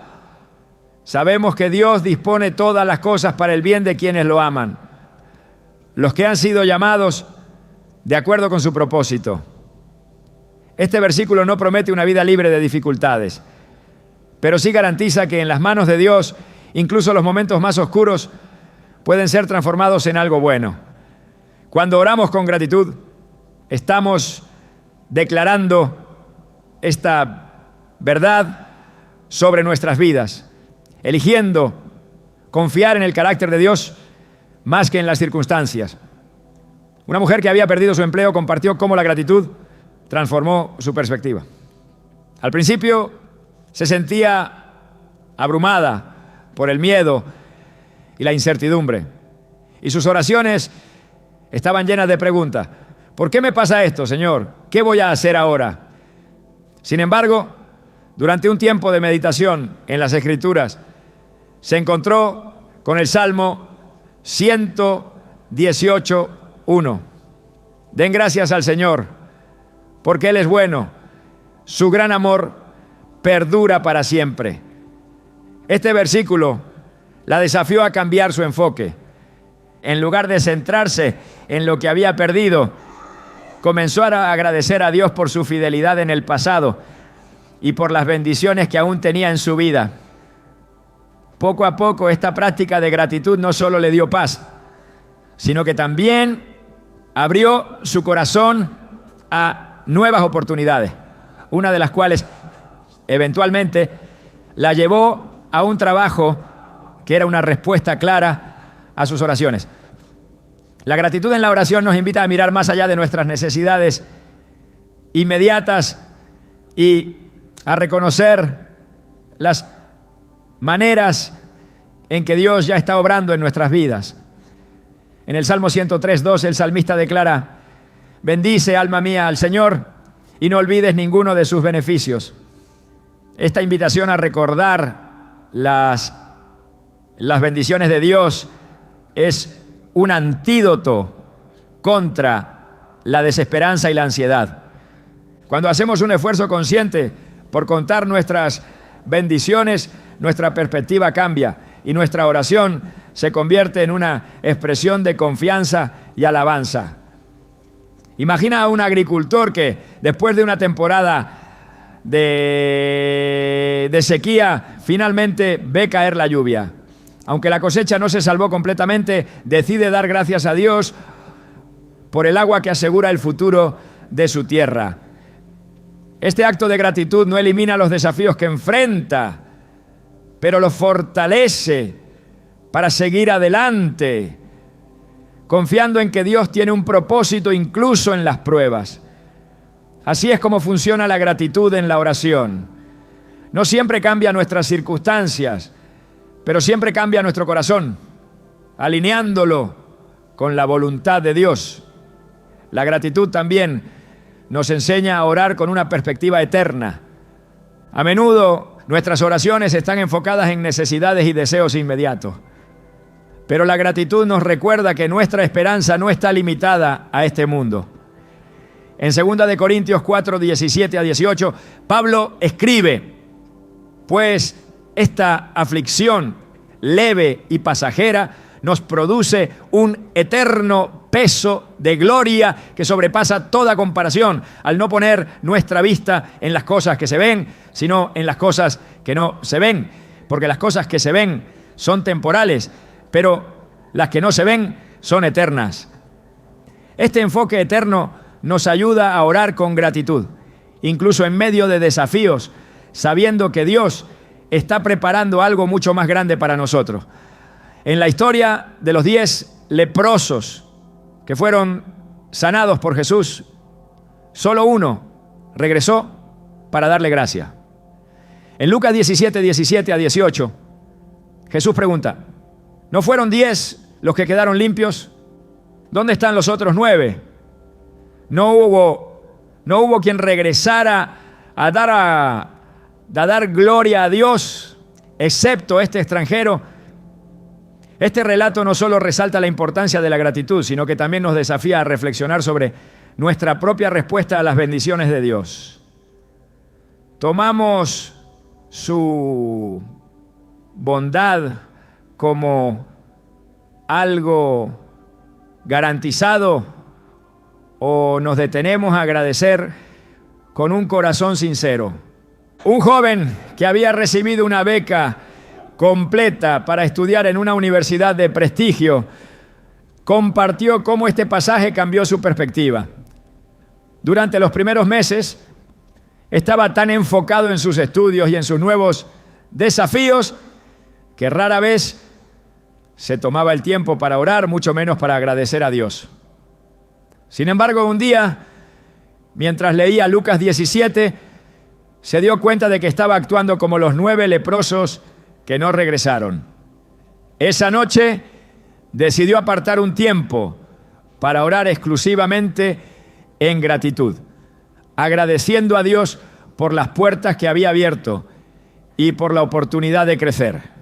Speaker 1: sabemos que Dios dispone todas las cosas para el bien de quienes lo aman, los que han sido llamados de acuerdo con su propósito. Este versículo no promete una vida libre de dificultades, pero sí garantiza que en las manos de Dios, incluso los momentos más oscuros pueden ser transformados en algo bueno. Cuando oramos con gratitud, estamos declarando esta verdad sobre nuestras vidas, eligiendo confiar en el carácter de Dios más que en las circunstancias. Una mujer que había perdido su empleo compartió cómo la gratitud transformó su perspectiva. Al principio se sentía abrumada por el miedo y la incertidumbre, y sus oraciones estaban llenas de preguntas. ¿Por qué me pasa esto, Señor? ¿Qué voy a hacer ahora? Sin embargo, durante un tiempo de meditación en las Escrituras, se encontró con el Salmo 118:1. Den gracias al Señor, porque Él es bueno. Su gran amor perdura para siempre. Este versículo la desafió a cambiar su enfoque. En lugar de centrarse en lo que había perdido, comenzó a agradecer a Dios por su fidelidad en el pasado y por las bendiciones que aún tenía en su vida. Poco a poco, esta práctica de gratitud no solo le dio paz, sino que también abrió su corazón a nuevas oportunidades, una de las cuales eventualmente la llevó a un trabajo que era una respuesta clara a sus oraciones. La gratitud en la oración nos invita a mirar más allá de nuestras necesidades inmediatas y a reconocer las maneras en que Dios ya está obrando en nuestras vidas. En el Salmo 103:2 el salmista declara: bendice, alma mía, al Señor, y no olvides ninguno de sus beneficios. Esta invitación a recordar las bendiciones de Dios es un antídoto contra la desesperanza y la ansiedad. Cuando hacemos un esfuerzo consciente por contar nuestras bendiciones, nuestra perspectiva cambia y nuestra oración se convierte en una expresión de confianza y alabanza. Imagina a un agricultor que después de una temporada de sequía finalmente ve caer la lluvia. Aunque la cosecha no se salvó completamente, decide dar gracias a Dios por el agua que asegura el futuro de su tierra. Este acto de gratitud no elimina los desafíos que enfrenta, pero los fortalece para seguir adelante, confiando en que Dios tiene un propósito incluso en las pruebas. Así es como funciona la gratitud en la oración. No siempre cambia nuestras circunstancias, pero siempre cambia nuestro corazón, alineándolo con la voluntad de Dios. La gratitud también nos enseña a orar con una perspectiva eterna. A menudo nuestras oraciones están enfocadas en necesidades y deseos inmediatos, pero la gratitud nos recuerda que nuestra esperanza no está limitada a este mundo. En 2 Corintios 4:17-18, Pablo escribe: pues esta aflicción leve y pasajera nos produce un eterno peso de gloria que sobrepasa toda comparación, al no poner nuestra vista en las cosas que se ven, sino en las cosas que no se ven, porque las cosas que se ven son temporales, pero las que no se ven son eternas. Este enfoque eterno nos ayuda a orar con gratitud, incluso en medio de desafíos, sabiendo que Dios está preparando algo mucho más grande para nosotros. En la historia de los 10 leprosos que fueron sanados por Jesús, solo uno regresó para darle gracia. En Lucas 17:17-18, Jesús pregunta: ¿no fueron 10 los que quedaron limpios? ¿Dónde están los otros 9? No hubo No hubo quien regresara a dar gloria a Dios, excepto este extranjero. Este relato no solo resalta la importancia de la gratitud, sino que también nos desafía a reflexionar sobre nuestra propia respuesta a las bendiciones de Dios. Tomamos su bondad como algo garantizado o nos detenemos a agradecer con un corazón sincero. Un joven que había recibido una beca completa para estudiar en una universidad de prestigio compartió cómo este pasaje cambió su perspectiva. Durante los primeros meses estaba tan enfocado en sus estudios y en sus nuevos desafíos que rara vez se tomaba el tiempo para orar, mucho menos para agradecer a Dios. Sin embargo, un día, mientras leía Lucas 17, se dio cuenta de que estaba actuando como los 9 leprosos que no regresaron. Esa noche decidió apartar un tiempo para orar exclusivamente en gratitud, agradeciendo a Dios por las puertas que había abierto y por la oportunidad de crecer.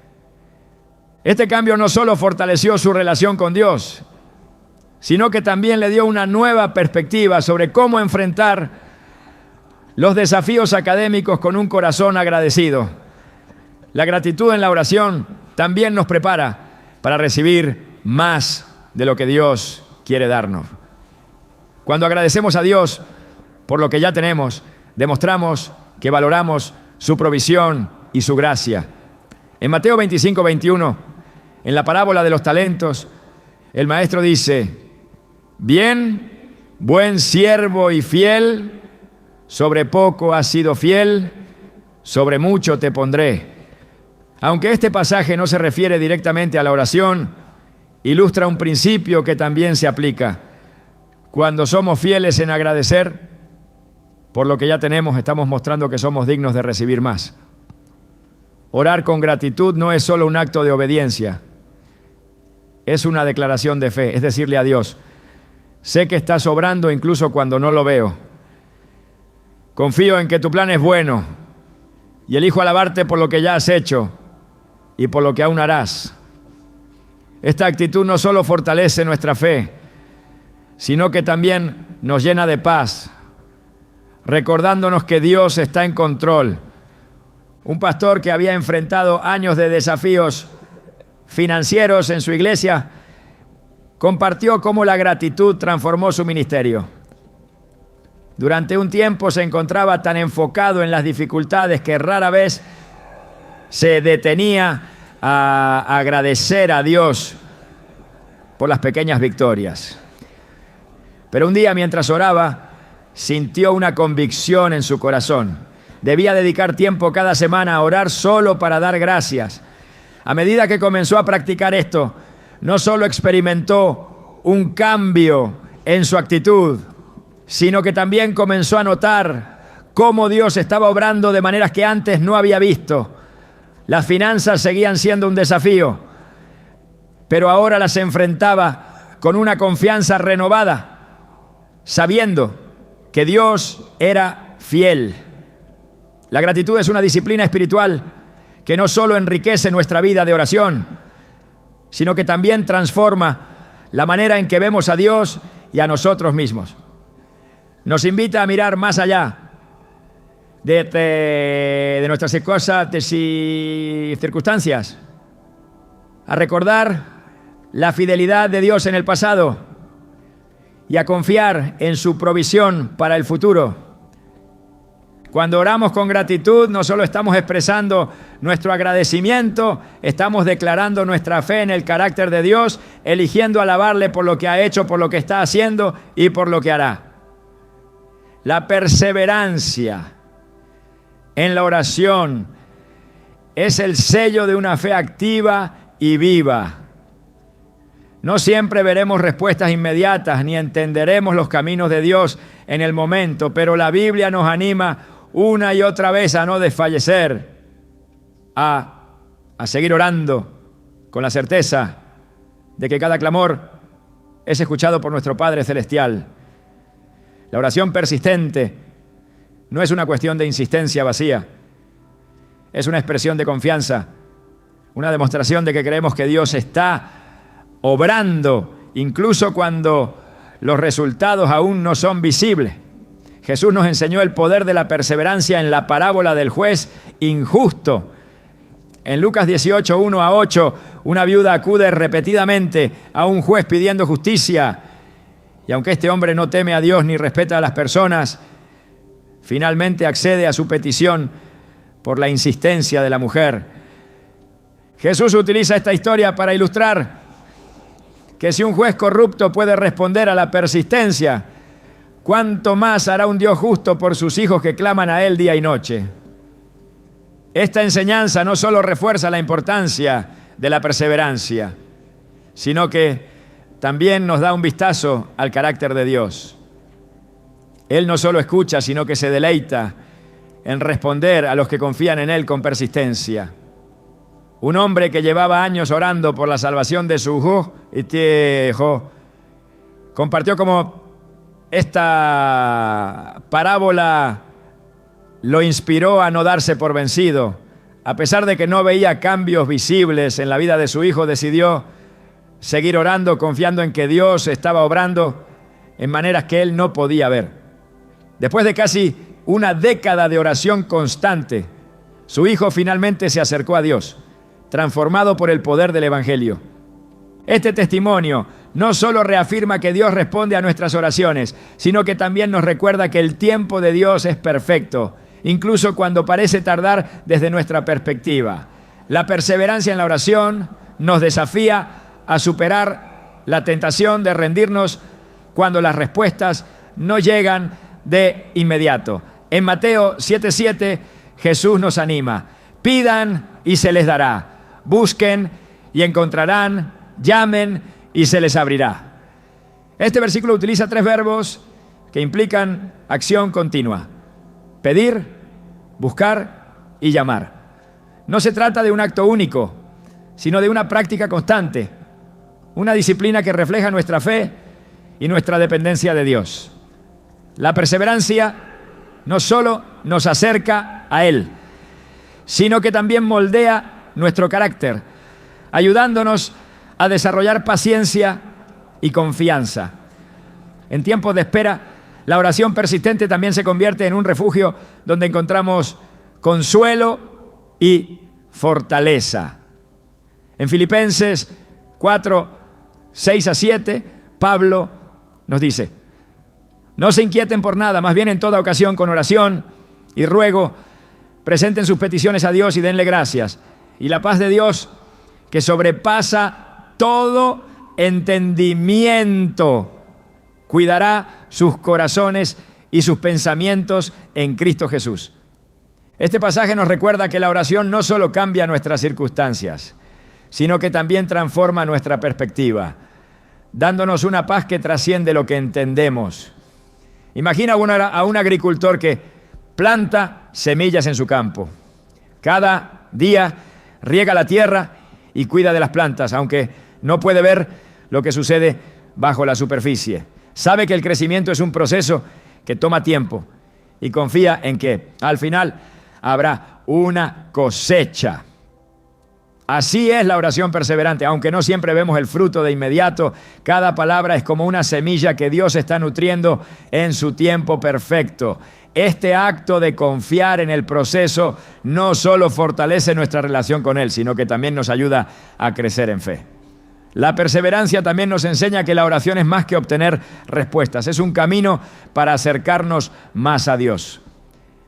Speaker 1: Este cambio no solo fortaleció su relación con Dios, sino que también le dio una nueva perspectiva sobre cómo enfrentar los desafíos académicos con un corazón agradecido. La gratitud en la oración también nos prepara para recibir más de lo que Dios quiere darnos. Cuando agradecemos a Dios por lo que ya tenemos, demostramos que valoramos su provisión y su gracia. En Mateo 25:21, en la parábola de los talentos, el maestro dice: bien, buen siervo y fiel, sobre poco has sido fiel, sobre mucho te pondré. Aunque este pasaje no se refiere directamente a la oración, ilustra un principio que también se aplica. Cuando somos fieles en agradecer por lo que ya tenemos, estamos mostrando que somos dignos de recibir más. Orar con gratitud no es solo un acto de obediencia, es una declaración de fe, es decirle a Dios: sé que estás obrando incluso cuando no lo veo. Confío en que tu plan es bueno y elijo alabarte por lo que ya has hecho y por lo que aún harás. Esta actitud no solo fortalece nuestra fe, sino que también nos llena de paz, recordándonos que Dios está en control. Un pastor que había enfrentado años de desafíos financieros en su iglesia compartió cómo la gratitud transformó su ministerio. Durante un tiempo se encontraba tan enfocado en las dificultades que rara vez se detenía a agradecer a Dios por las pequeñas victorias. Pero un día, mientras oraba, sintió una convicción en su corazón. Debía dedicar tiempo cada semana a orar solo para dar gracias. A medida que comenzó a practicar esto, no solo experimentó un cambio en su actitud, sino que también comenzó a notar cómo Dios estaba obrando de maneras que antes no había visto. Las finanzas seguían siendo un desafío, pero ahora las enfrentaba con una confianza renovada, sabiendo que Dios era fiel. La gratitud es una disciplina espiritual que no solo enriquece nuestra vida de oración, sino que también transforma la manera en que vemos a Dios y a nosotros mismos. Nos invita a mirar más allá de nuestras circunstancias, a recordar la fidelidad de Dios en el pasado y a confiar en su provisión para el futuro. Cuando oramos con gratitud, no solo estamos expresando nuestro agradecimiento, estamos declarando nuestra fe en el carácter de Dios, eligiendo alabarle por lo que ha hecho, por lo que está haciendo y por lo que hará. La perseverancia en la oración es el sello de una fe activa y viva. No siempre veremos respuestas inmediatas ni entenderemos los caminos de Dios en el momento, pero la Biblia nos anima una y otra vez a no desfallecer, a seguir orando con la certeza de que cada clamor es escuchado por nuestro Padre Celestial. La oración persistente no es una cuestión de insistencia vacía, es una expresión de confianza, una demostración de que creemos que Dios está obrando, incluso cuando los resultados aún no son visibles. Jesús nos enseñó el poder de la perseverancia en la parábola del juez injusto. En Lucas 18, 1-8, una viuda acude repetidamente a un juez pidiendo justicia. Y aunque este hombre no teme a Dios ni respeta a las personas, finalmente accede a su petición por la insistencia de la mujer. Jesús utiliza esta historia para ilustrar que si un juez corrupto puede responder a la persistencia, ¿cuánto más hará un Dios justo por sus hijos que claman a Él día y noche? Esta enseñanza no solo refuerza la importancia de la perseverancia, sino que también nos da un vistazo al carácter de Dios. Él no solo escucha, sino que se deleita en responder a los que confían en Él con persistencia. Un hombre que llevaba años orando por la salvación de su hijo compartió cómo esta parábola lo inspiró a no darse por vencido. A pesar de que no veía cambios visibles en la vida de su hijo, decidió seguir orando, confiando en que Dios estaba obrando en maneras que él no podía ver. Después de casi una década de oración constante, su hijo finalmente se acercó a Dios, transformado por el poder del Evangelio. Este testimonio no solo reafirma que Dios responde a nuestras oraciones, sino que también nos recuerda que el tiempo de Dios es perfecto, incluso cuando parece tardar desde nuestra perspectiva. La perseverancia en la oración nos desafía a superar la tentación de rendirnos cuando las respuestas no llegan de inmediato. En Mateo 7:7, Jesús nos anima: pidan y se les dará, busquen y encontrarán, llamen y se les abrirá. Este versículo utiliza 3 verbos que implican acción continua: pedir, buscar y llamar. No se trata de un acto único, sino de una práctica constante, una disciplina que refleja nuestra fe y nuestra dependencia de Dios. La perseverancia no solo nos acerca a Él, sino que también moldea nuestro carácter, ayudándonos a desarrollar paciencia y confianza. En tiempos de espera, la oración persistente también se convierte en un refugio donde encontramos consuelo y fortaleza. En Filipenses 4:6-7, Pablo nos dice: no se inquieten por nada, más bien en toda ocasión con oración y ruego, presenten sus peticiones a Dios y denle gracias. Y la paz de Dios, que sobrepasa todo entendimiento, cuidará sus corazones y sus pensamientos en Cristo Jesús. Este pasaje nos recuerda que la oración no solo cambia nuestras circunstancias, sino que también transforma nuestra perspectiva, dándonos una paz que trasciende lo que entendemos. Imagina a un agricultor que planta semillas en su campo. Cada día riega la tierra y cuida de las plantas, aunque no puede ver lo que sucede bajo la superficie. Sabe que el crecimiento es un proceso que toma tiempo y confía en que al final habrá una cosecha. Así es la oración perseverante. Aunque no siempre vemos el fruto de inmediato, cada palabra es como una semilla que Dios está nutriendo en su tiempo perfecto. Este acto de confiar en el proceso no solo fortalece nuestra relación con Él, sino que también nos ayuda a crecer en fe. La perseverancia también nos enseña que la oración es más que obtener respuestas, es un camino para acercarnos más a Dios.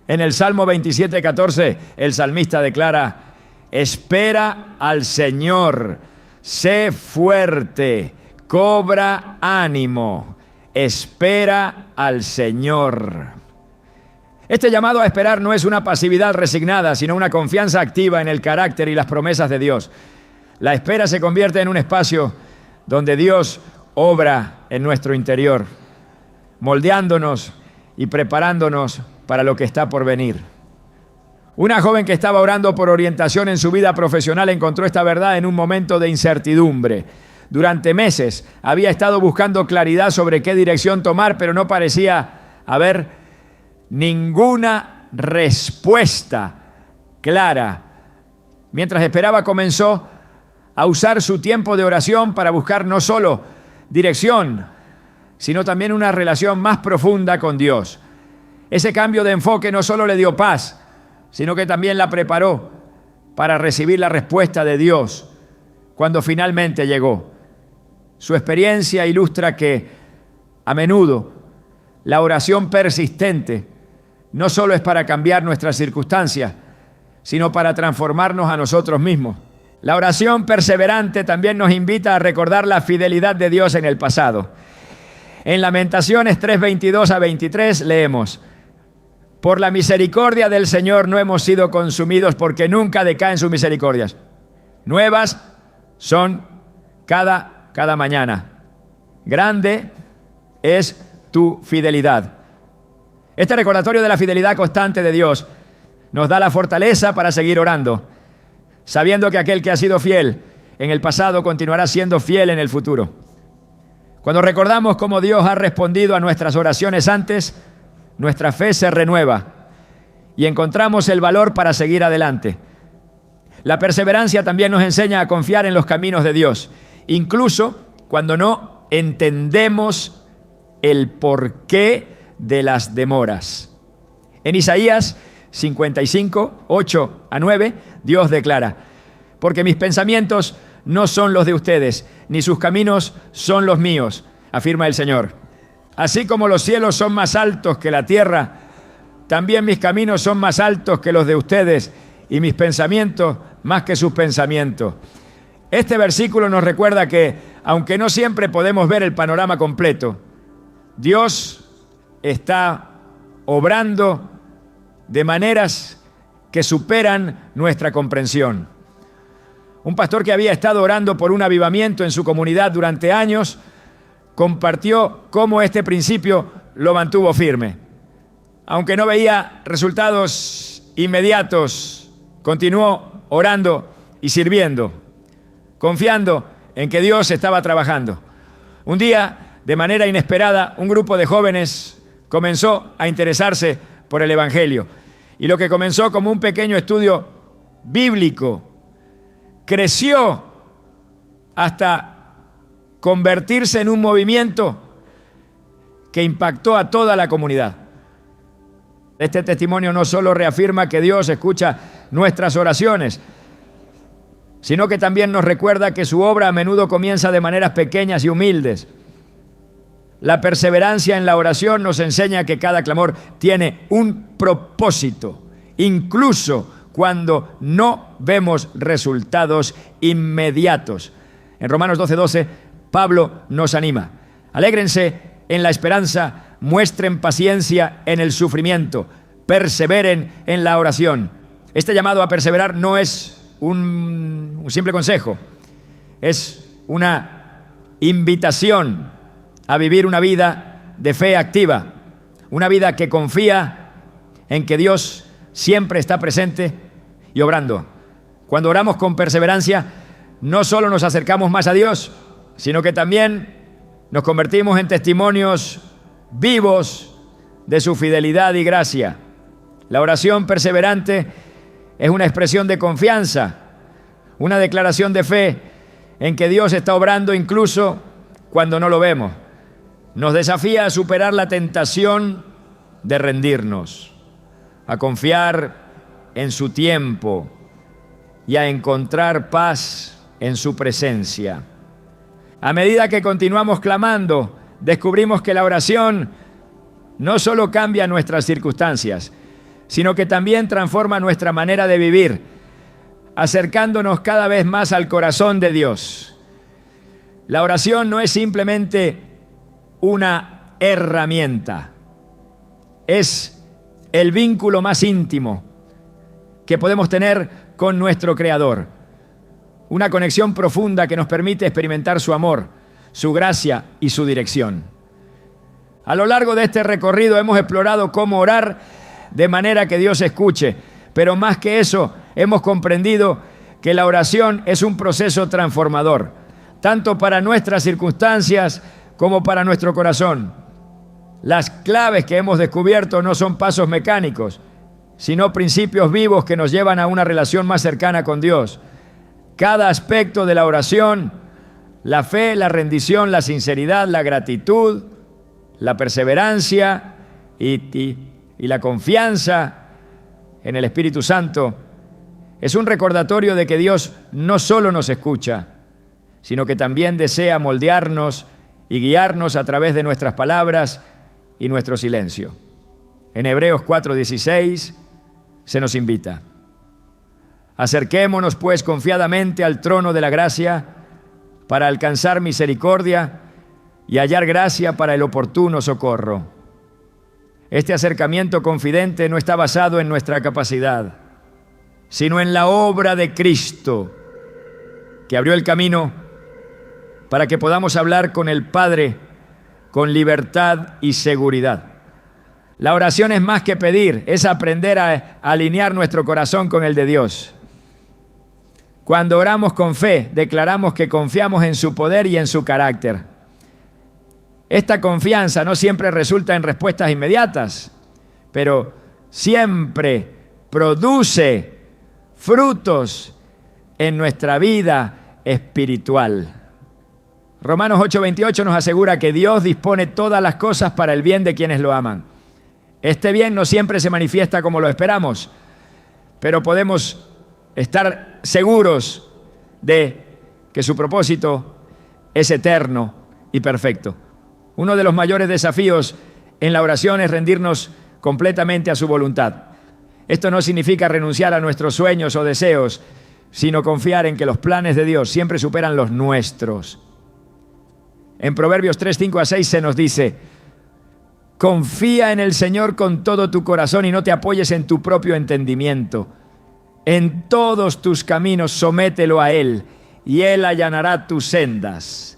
Speaker 1: En el Salmo 27:14, el salmista declara: espera al Señor, sé fuerte, cobra ánimo, espera al Señor. Este llamado a esperar no es una pasividad resignada, sino una confianza activa en el carácter y las promesas de Dios. La espera se convierte en un espacio donde Dios obra en nuestro interior, moldeándonos y preparándonos para lo que está por venir. Una joven que estaba orando por orientación en su vida profesional encontró esta verdad en un momento de incertidumbre. Durante meses había estado buscando claridad sobre qué dirección tomar, pero no parecía haber ninguna respuesta clara. Mientras esperaba, comenzó a usar su tiempo de oración para buscar no solo dirección, sino también una relación más profunda con Dios. Ese cambio de enfoque no solo le dio paz, sino que también la preparó para recibir la respuesta de Dios cuando finalmente llegó. Su experiencia ilustra que a menudo la oración persistente no solo es para cambiar nuestras circunstancias, sino para transformarnos a nosotros mismos. La oración perseverante también nos invita a recordar la fidelidad de Dios en el pasado. En Lamentaciones 3:22-23 leemos: por la misericordia del Señor no hemos sido consumidos, porque nunca decaen sus misericordias. Nuevas son cada mañana. Grande es tu fidelidad. Este recordatorio de la fidelidad constante de Dios nos da la fortaleza para seguir orando, sabiendo que aquel que ha sido fiel en el pasado continuará siendo fiel en el futuro. Cuando recordamos cómo Dios ha respondido a nuestras oraciones antes, nuestra fe se renueva y encontramos el valor para seguir adelante. La perseverancia también nos enseña a confiar en los caminos de Dios, incluso cuando no entendemos el porqué de las demoras. En Isaías 55:8-9, Dios declara: porque mis pensamientos no son los de ustedes, ni sus caminos son los míos, afirma el Señor. Así como los cielos son más altos que la tierra, también mis caminos son más altos que los de ustedes, y mis pensamientos más que sus pensamientos. Este versículo nos recuerda que, aunque no siempre podemos ver el panorama completo, Dios está obrando de maneras que superan nuestra comprensión. Un pastor que había estado orando por un avivamiento en su comunidad durante años compartió cómo este principio lo mantuvo firme. Aunque no veía resultados inmediatos, continuó orando y sirviendo, confiando en que Dios estaba trabajando. Un día, de manera inesperada, un grupo de jóvenes comenzó a interesarse por el Evangelio. Y lo que comenzó como un pequeño estudio bíblico creció hasta convertirse en un movimiento que impactó a toda la comunidad. Este testimonio no solo reafirma que Dios escucha nuestras oraciones, sino que también nos recuerda que su obra a menudo comienza de maneras pequeñas y humildes. La perseverancia en la oración nos enseña que cada clamor tiene un propósito, incluso cuando no vemos resultados inmediatos. En Romanos 12:12, Pablo nos anima: alégrense en la esperanza, muestren paciencia en el sufrimiento, perseveren en la oración. Este llamado a perseverar no es un simple consejo, es una invitación a vivir una vida de fe activa, una vida que confía en que Dios siempre está presente y obrando. Cuando oramos con perseverancia, no solo nos acercamos más a Dios, sino que también nos convertimos en testimonios vivos de su fidelidad y gracia. La oración perseverante es una expresión de confianza, una declaración de fe en que Dios está obrando incluso cuando no lo vemos. Nos desafía a superar la tentación de rendirnos, a confiar en su tiempo y a encontrar paz en su presencia. A medida que continuamos clamando, descubrimos que la oración no solo cambia nuestras circunstancias, sino que también transforma nuestra manera de vivir, acercándonos cada vez más al corazón de Dios. La oración no es simplemente una herramienta, es el vínculo más íntimo que podemos tener con nuestro Creador. Una conexión profunda que nos permite experimentar su amor, su gracia y su dirección. A lo largo de este recorrido hemos explorado cómo orar de manera que Dios escuche, pero más que eso, hemos comprendido que la oración es un proceso transformador, tanto para nuestras circunstancias como para nuestro corazón. Las claves que hemos descubierto no son pasos mecánicos, sino principios vivos que nos llevan a una relación más cercana con Dios. Cada aspecto de la oración, la fe, la rendición, la sinceridad, la gratitud, la perseverancia y la confianza en el Espíritu Santo, es un recordatorio de que Dios no solo nos escucha, sino que también desea moldearnos y guiarnos a través de nuestras palabras y nuestro silencio. En Hebreos 4:16 se nos invita: acerquémonos pues confiadamente al trono de la gracia para alcanzar misericordia y hallar gracia para el oportuno socorro. Este acercamiento confidente no está basado en nuestra capacidad, sino en la obra de Cristo, que abrió el camino para que podamos hablar con el Padre con libertad y seguridad. La oración es más que pedir, es aprender a alinear nuestro corazón con el de Dios. Cuando oramos con fe, declaramos que confiamos en su poder y en su carácter. Esta confianza no siempre resulta en respuestas inmediatas, pero siempre produce frutos en nuestra vida espiritual. Romanos 8:28 nos asegura que Dios dispone todas las cosas para el bien de quienes lo aman. Este bien no siempre se manifiesta como lo esperamos, pero podemos estar seguros de que su propósito es eterno y perfecto. Uno de los mayores desafíos en la oración es rendirnos completamente a su voluntad. Esto no significa renunciar a nuestros sueños o deseos, sino confiar en que los planes de Dios siempre superan los nuestros. En Proverbios 3:5-6 se nos dice: confía en el Señor con todo tu corazón y no te apoyes en tu propio entendimiento. En todos tus caminos somételo a Él y Él allanará tus sendas.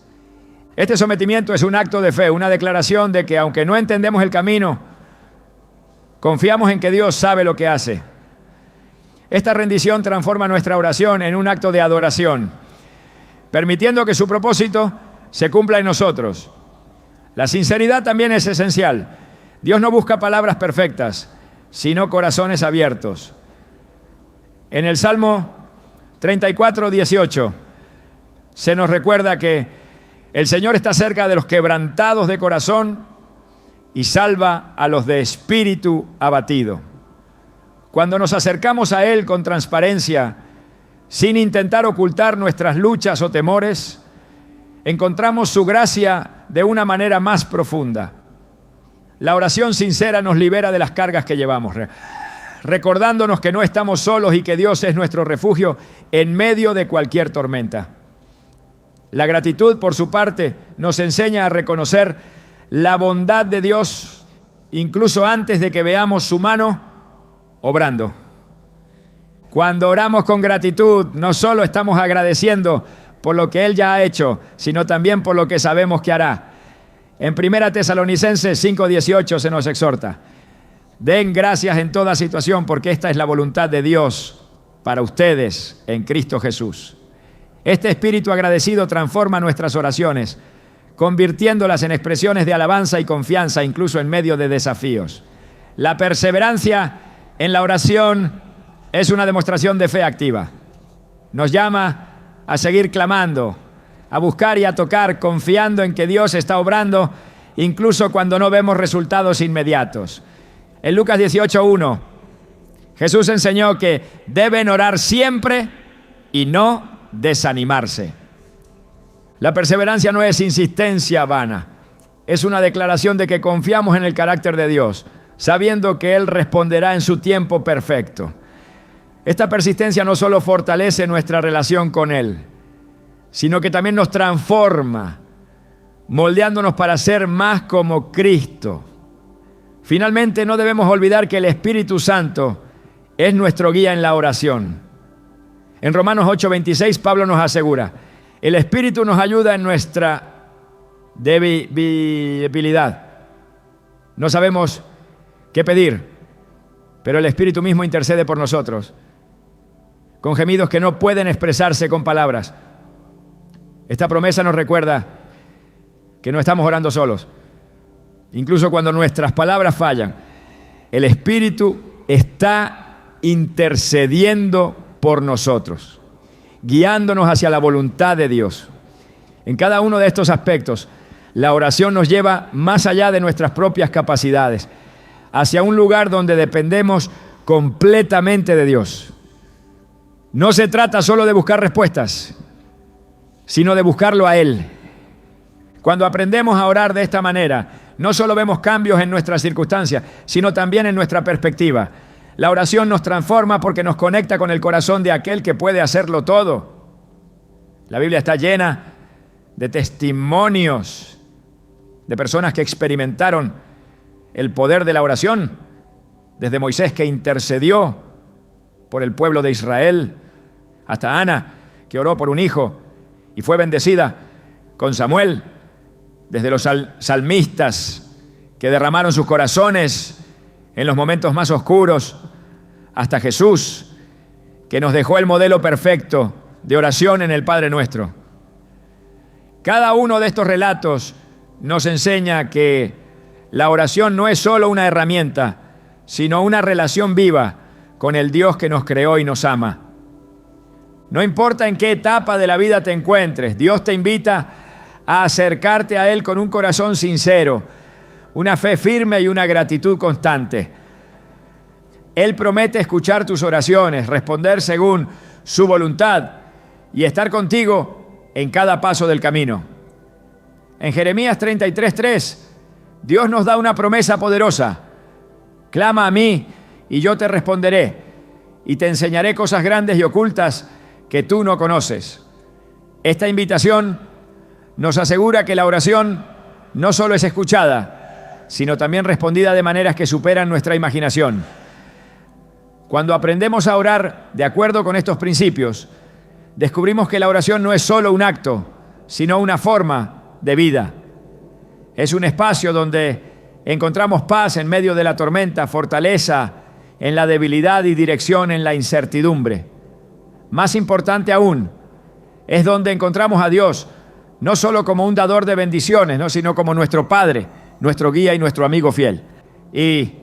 Speaker 1: Este sometimiento es un acto de fe, una declaración de que aunque no entendemos el camino, confiamos en que Dios sabe lo que hace. Esta rendición transforma nuestra oración en un acto de adoración, permitiendo que su propósito se cumpla en nosotros. La sinceridad también es esencial. Dios no busca palabras perfectas, sino corazones abiertos. En el Salmo 34:18 se nos recuerda que el Señor está cerca de los quebrantados de corazón y salva a los de espíritu abatido. Cuando nos acercamos a Él con transparencia, sin intentar ocultar nuestras luchas o temores, encontramos su gracia de una manera más profunda. La oración sincera nos libera de las cargas que llevamos, recordándonos que no estamos solos y que Dios es nuestro refugio en medio de cualquier tormenta. La gratitud, por su parte, nos enseña a reconocer la bondad de Dios incluso antes de que veamos su mano obrando. Cuando oramos con gratitud, no solo estamos agradeciendo por lo que Él ya ha hecho, sino también por lo que sabemos que hará. En 1 Tesalonicenses 5:18 se nos exhorta: den gracias en toda situación, porque esta es la voluntad de Dios para ustedes en Cristo Jesús. Este espíritu agradecido transforma nuestras oraciones, convirtiéndolas en expresiones de alabanza y confianza, incluso en medio de desafíos. La perseverancia en la oración es una demostración de fe activa. Nos llama a seguir clamando, a buscar y a tocar, confiando en que Dios está obrando, incluso cuando no vemos resultados inmediatos. En Lucas 18:1, Jesús enseñó que deben orar siempre y no desanimarse. La perseverancia no es insistencia vana, es una declaración de que confiamos en el carácter de Dios, sabiendo que Él responderá en su tiempo perfecto. Esta persistencia no solo fortalece nuestra relación con Él, sino que también nos transforma, moldeándonos para ser más como Cristo. Finalmente, no debemos olvidar que el Espíritu Santo es nuestro guía en la oración. En Romanos 8:26, Pablo nos asegura: el Espíritu nos ayuda en nuestra debilidad. No sabemos qué pedir, pero el Espíritu mismo intercede por nosotros, con gemidos que no pueden expresarse con palabras. Esta promesa nos recuerda que no estamos orando solos, Incluso cuando nuestras palabras fallan, el Espíritu está intercediendo por nosotros, guiándonos hacia la voluntad de Dios. En cada uno de estos aspectos, la oración nos lleva más allá de nuestras propias capacidades, hacia un lugar donde dependemos completamente de Dios. No se trata solo de buscar respuestas, sino de buscarlo a Él. Cuando aprendemos a orar de esta manera, no solo vemos cambios en nuestras circunstancias, sino también en nuestra perspectiva. La oración nos transforma porque nos conecta con el corazón de aquel que puede hacerlo todo. La Biblia está llena de testimonios de personas que experimentaron el poder de la oración, desde Moisés, que intercedió por el pueblo de Israel, hasta Ana, que oró por un hijo y fue bendecida con Samuel, desde los salmistas que derramaron sus corazones en los momentos más oscuros, hasta Jesús, que nos dejó el modelo perfecto de oración en el Padre Nuestro. Cada uno de estos relatos nos enseña que la oración no es solo una herramienta, sino una relación viva con el Dios que nos creó y nos ama. No importa en qué etapa de la vida te encuentres, Dios te invita a acercarte a Él con un corazón sincero, una fe firme y una gratitud constante. Él promete escuchar tus oraciones, responder según su voluntad y estar contigo en cada paso del camino. En Jeremías 33:3, Dios nos da una promesa poderosa. Clama a mí y yo te responderé y te enseñaré cosas grandes y ocultas que tú no conoces. Esta invitación nos asegura que la oración no solo es escuchada, sino también respondida de maneras que superan nuestra imaginación. Cuando aprendemos a orar de acuerdo con estos principios, descubrimos que la oración no es solo un acto, sino una forma de vida. Es un espacio donde encontramos paz en medio de la tormenta, fortaleza en la debilidad y dirección en la incertidumbre. Más importante aún, es donde encontramos a Dios, no solo como un dador de bendiciones, sino como nuestro Padre, nuestro guía y nuestro amigo fiel. Y